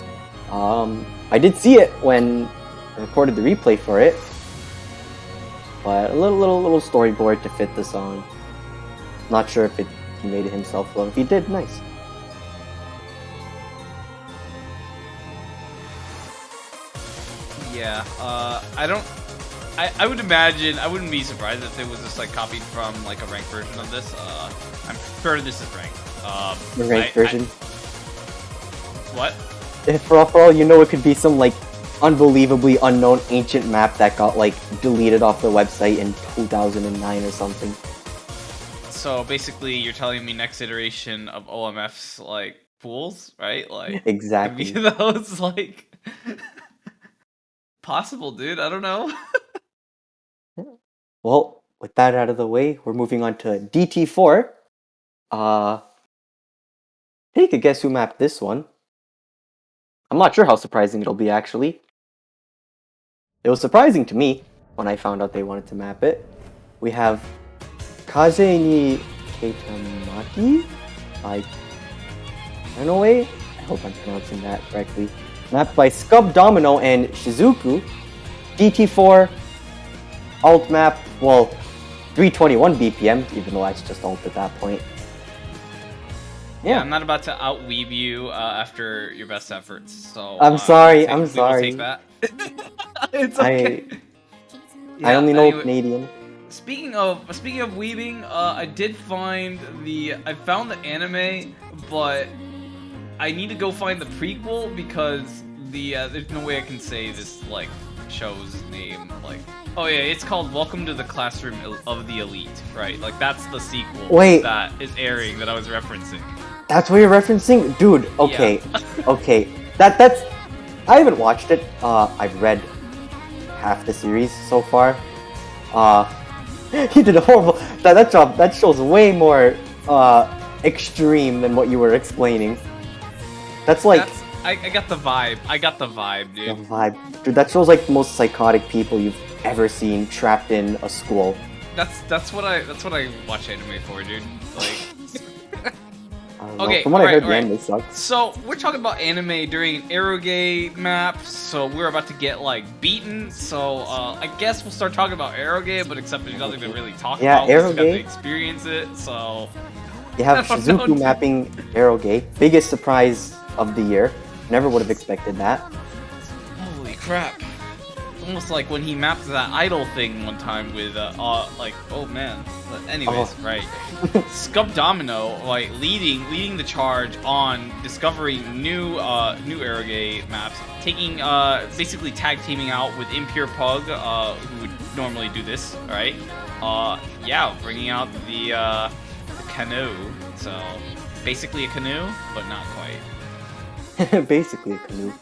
I did see it when I recorded the replay for it, but a little storyboard to fit the song. Not sure if he made it himself though. If he did, nice. Yeah, I would imagine, I wouldn't be surprised if it was just like copied from like a ranked version of this. I'm sure this is ranked. The ranked version? What? For all you know, it could be some like unbelievably unknown ancient map that got like deleted off the website in 2009 or something. So basically, you're telling me next iteration of OMF's like pools, right? Like exactly. could be those like possible, dude. I don't know. Well, with that out of the way, we're moving on to DT4. Take a guess who mapped this one. I'm not sure how surprising it'll be, actually. It was surprising to me when I found out they wanted to map it. We have Kaze ni Keitamaki by Runaway. I hope I'm pronouncing that correctly. Mapped by Scub Domino and Shizuku. DT4 alt map, well, 321 BPM, even though that's just alt at that point. Yeah, I'm not about to out-weeb you after your best efforts, so... I'm sorry, we will take that. It's okay. I only know Canadian. Speaking of weaving, I did find I found the anime, but I need to go find the prequel because there's no way I can say this, like, show's name, like... Oh yeah, it's called Welcome to the Classroom of the Elite, right? Like, that's the sequel that is airing that I was referencing. That's what you're referencing? Dude, okay. Yeah. Okay. That's... I haven't watched it. I've read half the series so far. You did a horrible... That show's way more, extreme than what you were explaining. That's like... I got the vibe. I got the vibe, dude. The vibe. Dude, that show's like the most psychotic people you've ever seen trapped in a school. That's what I watch anime for, dude. Like... Okay, from what I heard, the anime sucks. So we're talking about anime during an Eroge map, so we're about to get like beaten. So I guess we'll start talking about Eroge, but except there's nothing to really talk about. Yeah, Eroge. We just got to experience it. So you have Shizuku mapping Eroge, biggest surprise of the year. Never would have expected that. Holy crap! Almost like when he mapped that idol thing one time with like, oh man. But anyways, right. Scub Domino, like leading the charge on discovering new Eroge maps, taking basically tag teaming out with Impure Pug, who would normally do this, right? Yeah, bringing out the canoe. So basically a canoe, but not quite. Basically a canoe.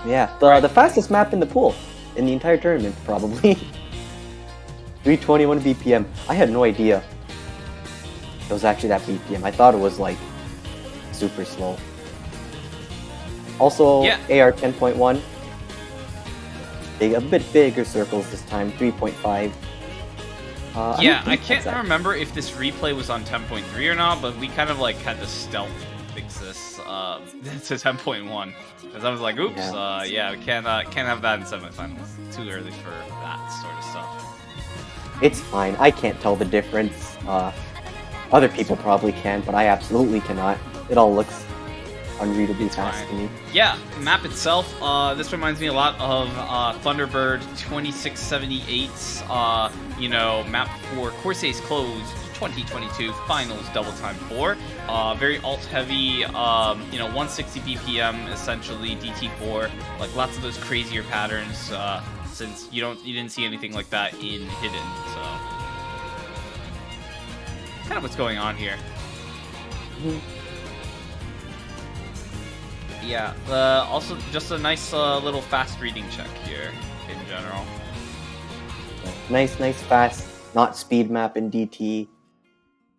Yeah, the fastest map in the pool. in the entire tournament, probably. 321 BPM. I had no idea it was actually that BPM. I thought it was like super slow. Also, Yeah. AR 10.1. A bit bigger circles this time, 3.5. Yeah, I can't remember if this replay was on 10.3 or not, but we kind of like had to stealth fix this to 10.1 because I was like, oops, yeah, we can't have that in semifinals. Too early for that sort of stuff. It's fine. I can't tell the difference. Other people probably can, but I absolutely cannot. It all looks unreadably fast to me. Yeah, map itself, this reminds me a lot of Thunderbird 2678's, you know, map for Corsace Closed 2022 Finals Double Time 4. Very alt-heavy, you know, 160 BPM, essentially, DT4, like lots of those crazier patterns, since you didn't see anything like that in Hidden, so... kind of what's going on here. Yeah, also just a nice little fast reading check here in general. Nice, fast, not speed map in DT.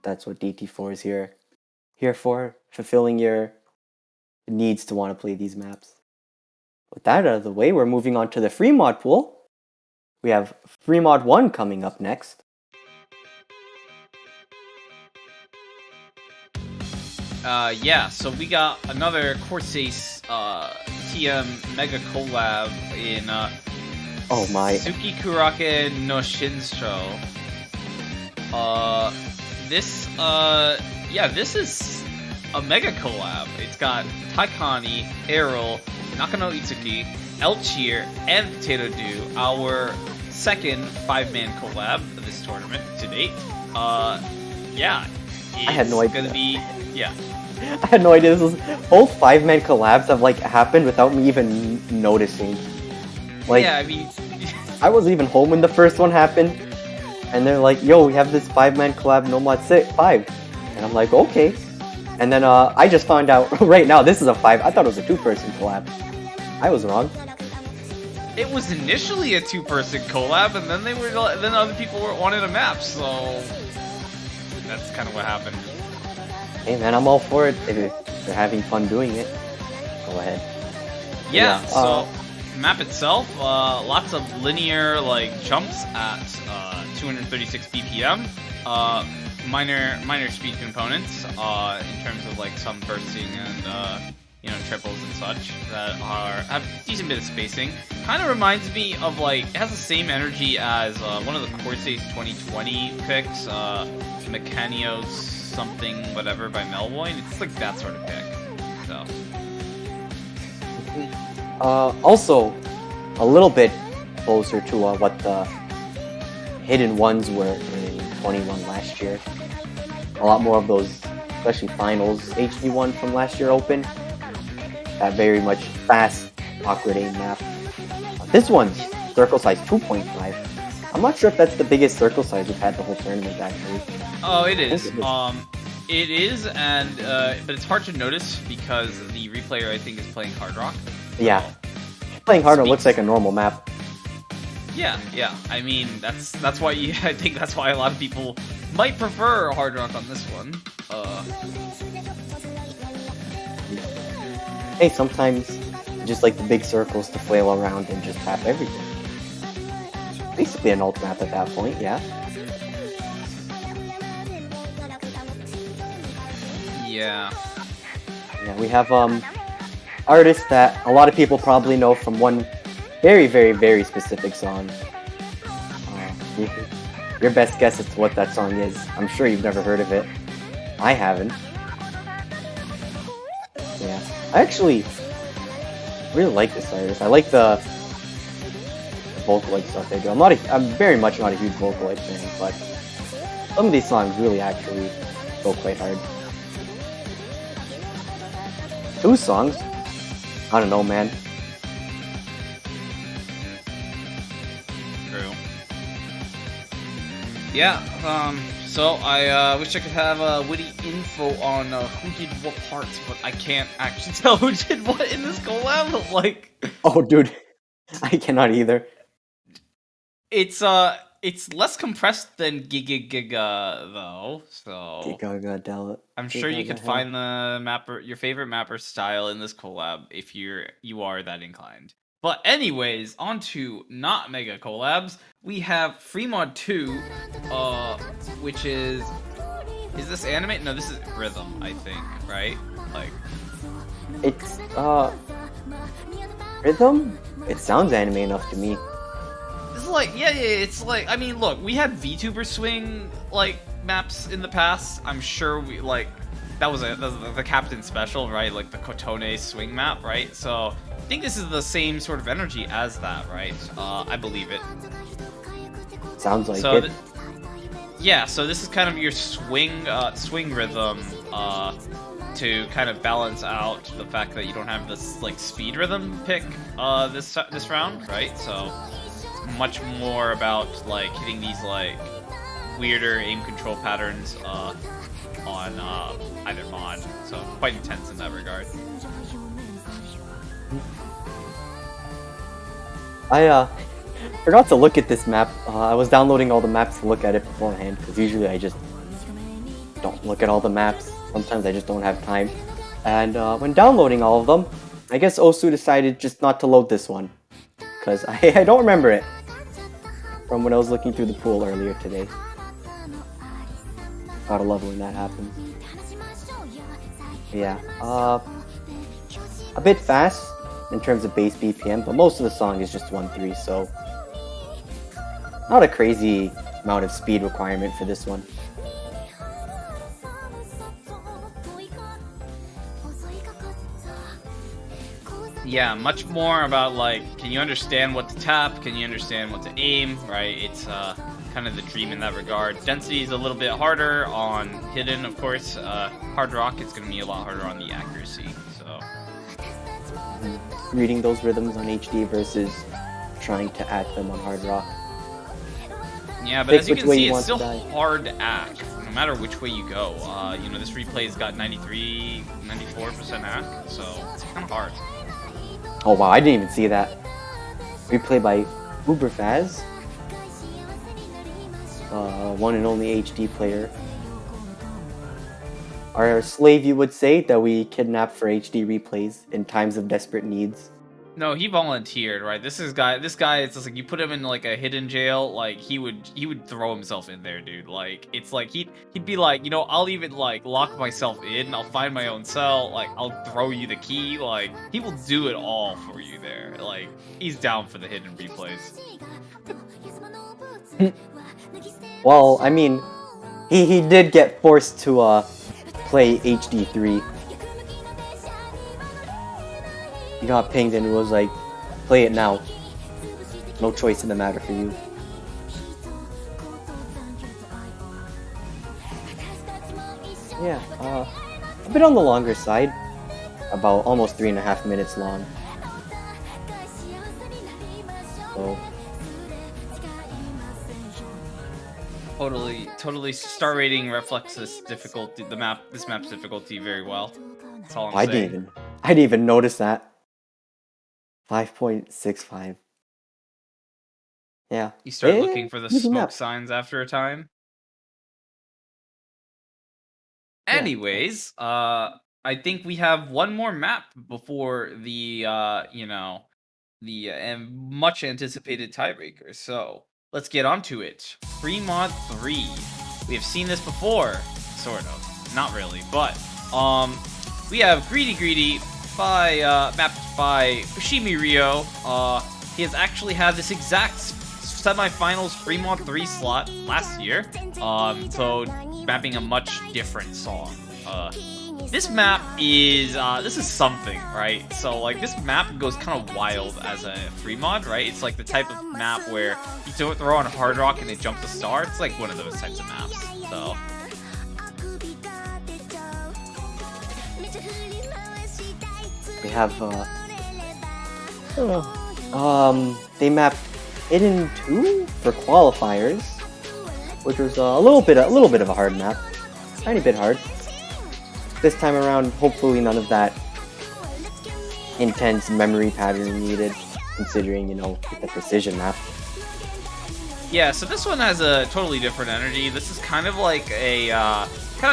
That's what DT4 is here for, fulfilling your needs to want to play these maps. With that out of the way, we're moving on to the free mod pool. We have free mod 1 coming up next. Yeah, so we got another Corsace TM Mega Collab in Oh my. Suki Kurake no Shinsho. This is a Mega Collab. It's got Taikani, Errol, Nakano Itsuki, Elchier, and Potato Dew, our second 5-man collab of this tournament to date. Yeah. I had no idea. Gonna be, yeah. I had no idea this was both 5-man collabs have like happened without me even noticing. Like, yeah, I mean, I wasn't even home when the first one happened, and they're like, "Yo, we have this 5-man collab, Nomad 5," and I'm like, "Okay." And then I just found out right now this is a 5. I thought it was a 2-person collab. I was wrong. it was initially a 2-person collab, and then then other people wanted a map, so that's kind of what happened. Hey man, I'm all for it. If they're having fun doing it, go ahead. Yeah, so map itself, lots of linear like jumps at 236 BPM. Minor speed components in terms of like some bursting and you know, triples and such that have a decent bit of spacing. Kind of reminds me of like, it has the same energy as one of the Corsace 2020 picks, Mecanios something whatever by Melvoin. It's like that sort of pick. So. Also, a little bit closer to what the hidden ones were in 21 last year. A lot more of those, especially finals HD1 from last year Open. That very much fast, awkward aim map. This one's circle size 2.5. I'm not sure if that's the biggest circle size we've had the whole tournament, actually. Oh, it is. It is, and but it's hard to notice because the replayer, I think, is playing Hard Rock. Yeah. Playing Hard Rock looks like a normal map. Yeah. I mean, that's why I think that's why a lot of people might prefer Hard Rock on this one. Hey, sometimes I just like the big circles to flail around and just tap everything. Basically an ult map at that point, yeah. Yeah. Yeah, we have artists that a lot of people probably know from one very, very, very specific song. Your best guess as to what that song is. I'm sure you've never heard of it. I haven't. Yeah. I actually really like this artist. I like the Vocaloid stuff they do. I'm very much not a huge Vocaloid fan, but some of these songs really actually go quite hard. 2 songs? I don't know, man. True. Yeah, so I wish I could have witty info on who did what parts, but I can't actually tell who did what in this collab. Like, Oh, dude, I cannot either. it's less compressed than Giga though, so I'm sure you could Hell. find the mapper your favorite mapper style in this collab if you are that inclined. But anyways, on to not mega collabs. We have Fremod 2, which is this anime? No, this is rhythm, I think, right? Like It's rhythm? It sounds anime enough to me. it's like yeah, it's like I mean, look, we had VTuber swing like maps in the past. I'm sure we like that was the Captain Special, right? Like the Kotone swing map, right? So I think this is the same sort of energy as that, right? I believe it. Sounds like So it. yeah, so this is kind of your swing rhythm to kind of balance out the fact that you don't have this like speed rhythm pick this round, right? So it's much more about like hitting these like weirder aim control patterns on either mod. So quite intense in that regard. I forgot to look at this map. I was downloading all the maps to look at it beforehand, because usually I just don't look at all the maps. Sometimes I just don't have time. And when downloading all of them, I guess Osu decided just not to load this one, because I don't remember it from when I was looking through the pool earlier today. Gotta love when that happens. Yeah, a bit fast in terms of base BPM, but most of the song is just 1-3, so not a crazy amount of speed requirement for this one. Yeah, much more about like, can you understand what to tap? Can you understand what to aim? Right? It's kind of the dream in that regard. Density is a little bit harder on hidden, of course. Hard rock, it's going to be a lot harder on the accuracy. So Reading those rhythms on HD versus trying to act them on hard rock. yeah, but Pick as you which can way see, you it's want still to die. hard to act, no matter which way you go. You know, this replay's got 93, 94% act, so it's kind of hard. Oh wow, I didn't even see that. Replay by Uberfaz. One and only HD player. Our slave, you would say, that we kidnap for HD replays in times of desperate needs. No, he volunteered, right? This guy, it's just like you put him in like a hidden jail, like he would throw himself in there, dude. Like it's like he'd be like, you know, I'll even like lock myself in, I'll find my own cell, like I'll throw you the key, like he will do it all for you there. Like he's down for the hidden replays. Well, I mean, he did get forced to play HD3. He got pinged and it was like, play it now. No choice in the matter for you. Yeah, a bit on the longer side. About almost 3.5 minutes long. So, Totally star rating reflects this difficulty, this map's difficulty very well. That's all I'm I saying. didn't even notice that. 5.65. Yeah. You start looking for the easy smoke map. signs after a time. Yeah. Anyways, I think we have one more map before the you know, the much anticipated tiebreaker. So let's get onto it. Fremod 3. We have seen this before, sort of. Not really, but we have Greedy by mapped by Fushimi Ryo. He has actually had this exact semifinals Fremod 3 slot last year. So mapping a much different song. This map is this is something, right? So like this map goes kind of wild as a free mod, right? It's like the type of map where you throw on hard rock and it jumps a star. It's like one of those types of maps. So We have they mapped Hidden 2 for qualifiers, which was a little bit of a hard map. Tiny bit hard. This time around, hopefully none of that intense memory pattern needed, considering, you know, the precision map. Yeah, so this one has a totally different energy. This is kind of like a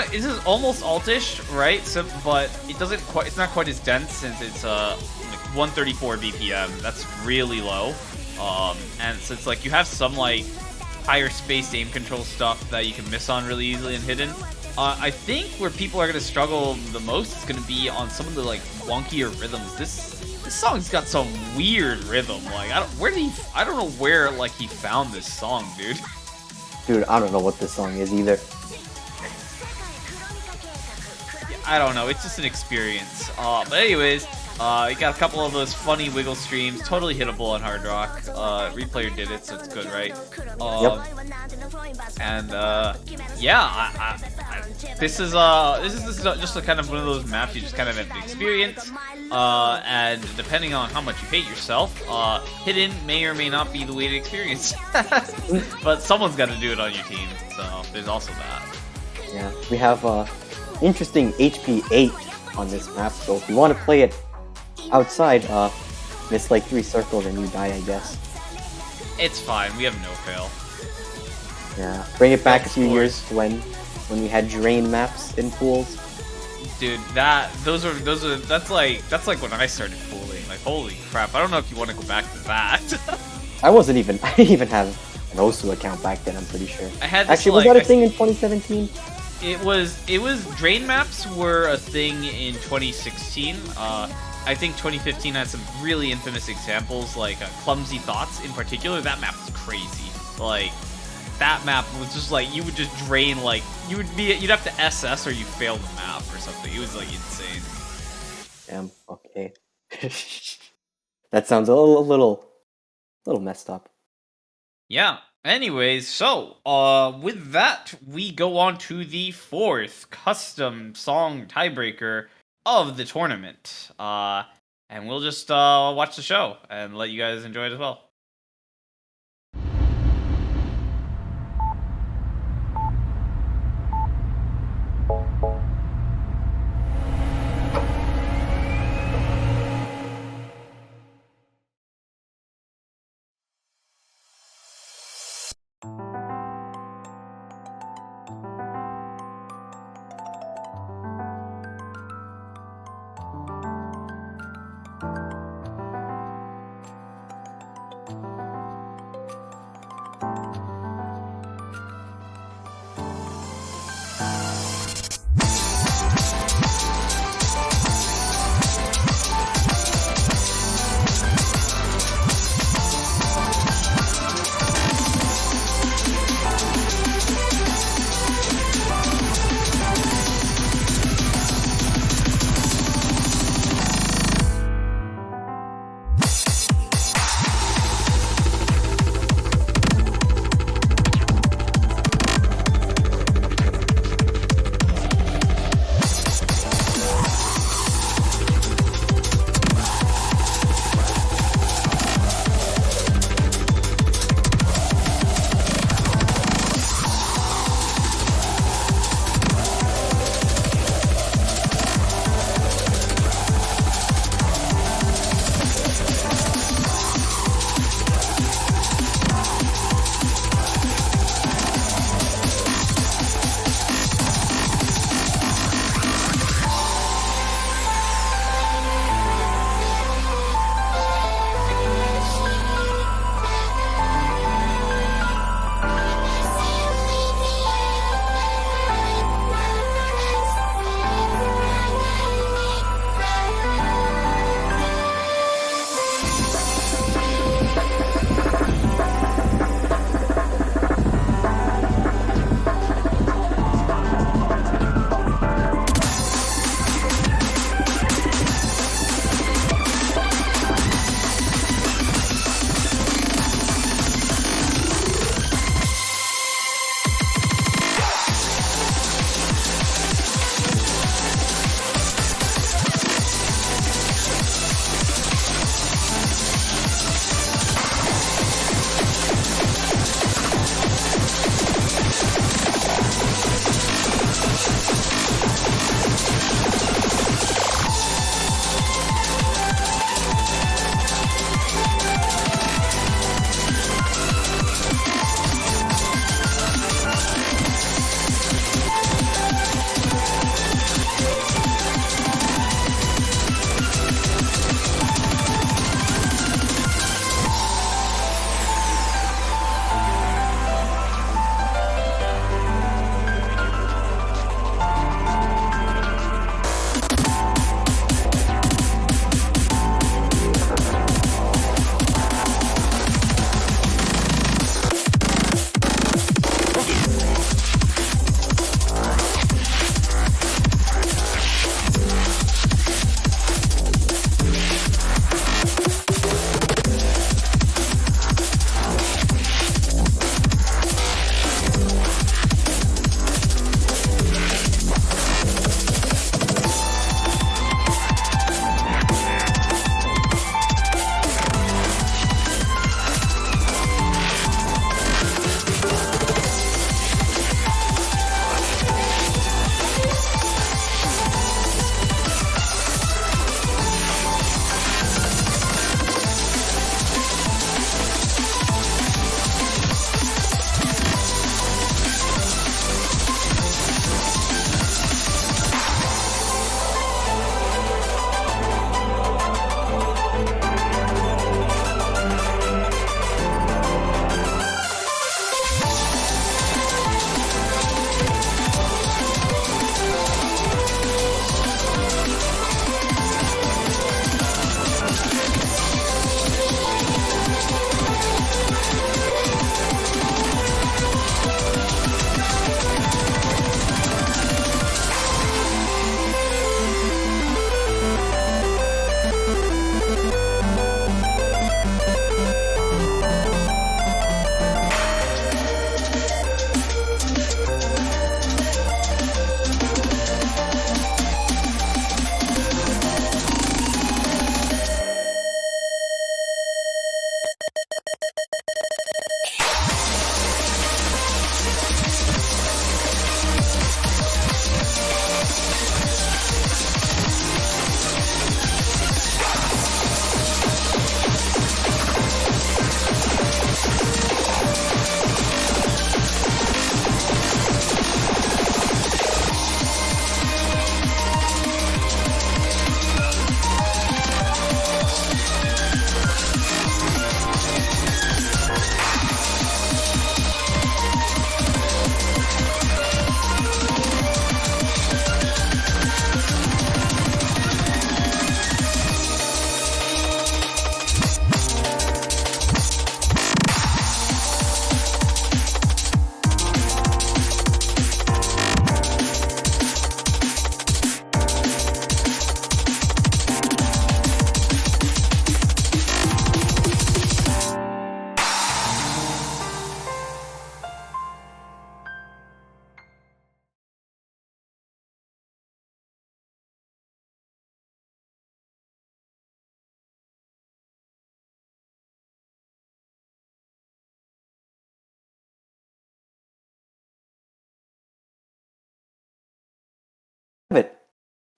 this is almost altish, right? So, but it doesn't quite. It's not quite as dense since it's like 134 BPM. That's really low. And so it's like you have some like higher spaced aim control stuff that you can miss on really easily in hidden. I think where people are gonna struggle the most is gonna be on some of the like wonkier rhythms. This song's got some weird rhythm. Like I don't know where like he found this song, dude. Dude, I don't know what this song is either. I don't know. It's just an experience. But anyways, you got a couple of those funny wiggle streams, totally hittable on Hard Rock. Replayer did it, so it's good, right? Yep. And yeah, this is just a kind of one of those maps you just kind of have to experience. And depending on how much you hate yourself, hidden may or may not be the way to experience. But someone's got to do it on your team, so there's also that. Yeah, we have interesting HP 8 on this map, so if you want to play it outside, miss like 3 circles and you die, I guess. It's fine. We have no fail. Yeah, bring it back a few Of years course. when we had drain maps in pools. Dude, those are that's like when I started pooling. Like holy crap! I don't know if you want to go back to that. I didn't even have an Osu account back then, I'm pretty sure. I had this, Actually, was like, that a thing in 2017? It was drain maps were a thing in 2016. I think 2015 had some really infamous examples, like Clumsy Thoughts in particular. That map was crazy. Like that map was just like you would just drain like you'd have to SS or you fail the map or something. It was like insane. Damn, okay. That sounds a little messed up. Yeah. Anyways, so with that, we go on to the fourth custom song tiebreaker of the tournament. And we'll just watch the show and let you guys enjoy it as well.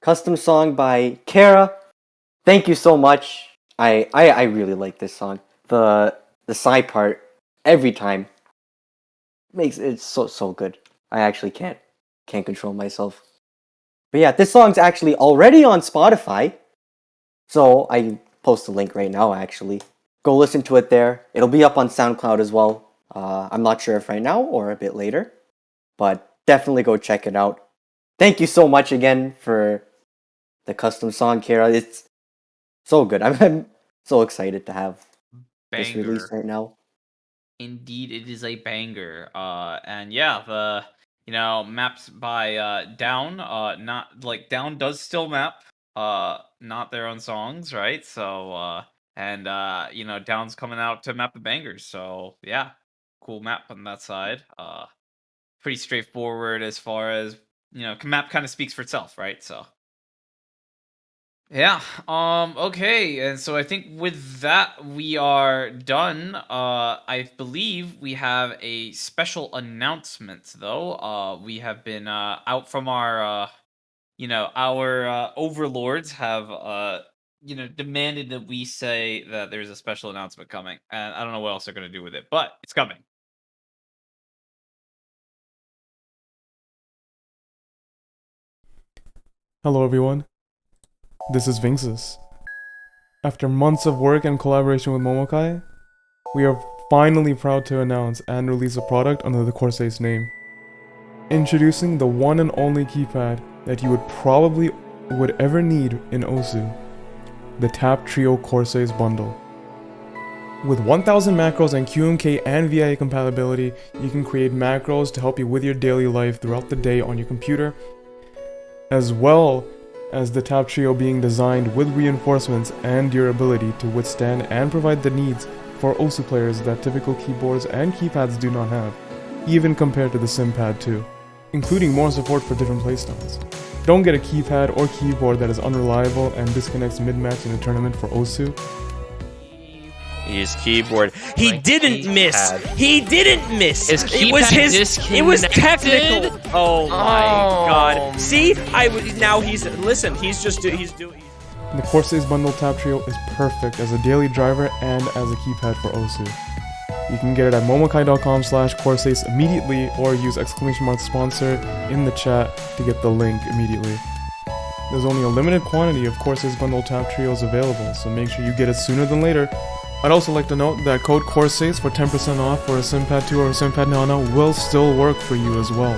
custom song by Kara. Thank you so much. I really like this song. The side part every time makes it so good. I actually can't control myself. But yeah, this song's actually already on Spotify. So I post a link right now actually. Go listen to it there. It'll be up on SoundCloud as well. I'm not sure if right now or a bit later, but definitely go check it out. Thank you so much again for the custom song, Kara. It's so good. I'm so excited to have this release Banger. right now. Indeed, it is a banger. And yeah, the maps by Down. Not like Down does still map. Not their own songs, right? So and Down's coming out to map the bangers. So yeah, cool map on that side. Pretty straightforward as far as map kind of speaks for itself, right? So yeah. Okay. And so I think with that we are done. I believe we have a special announcement though. We have been out from our our overlords have demanded that we say that there's a special announcement coming. And I don't know what else they're going to do with it, but it's coming. Hello everyone, this is Vinxus. After months of work and collaboration with Momokai, we are finally proud to announce and release a product under the Corsace name. Introducing the one and only keypad that you would ever need in Osu, the Tap Trio Corsace bundle. With 1000 macros and QMK and VIA compatibility, you can create macros to help you with your daily life throughout the day on your computer, as well as the Tap Trio being designed with reinforcements and durability to withstand and provide the needs for Osu players that typical keyboards and keypads do not have, even compared to the SimPad 2, including more support for different playstyles. Don't get a keypad or keyboard that is unreliable and disconnects mid-match in a tournament for Osu. His keyboard. He My didn't miss. keypad. He didn't miss. His It was keypad his. It was technical. disconnected? Oh my Oh. god. See, now he's listen. He's doing. The Corsace bundle Tap Trio is perfect as a daily driver and as a keypad for Osu. You can get it at momokai.com/Corsace immediately or use !sponsor in the chat to get the link immediately. There's only a limited quantity of Corsace bundle Tap Trios available, so make sure you get it sooner than later. I'd also like to note that code Corsace for 10% off for a SimPad 2 or a SimPad Nano will still work for you as well.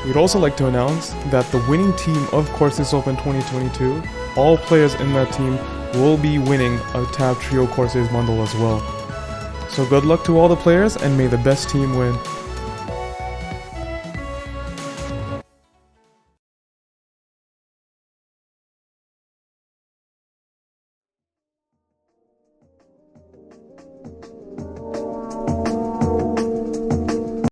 We'd also like to announce that the winning team of Corsace Open 2022, all players in that team will be winning a Tap Trio Corsace bundle as well. So good luck to all the players and may the best team win.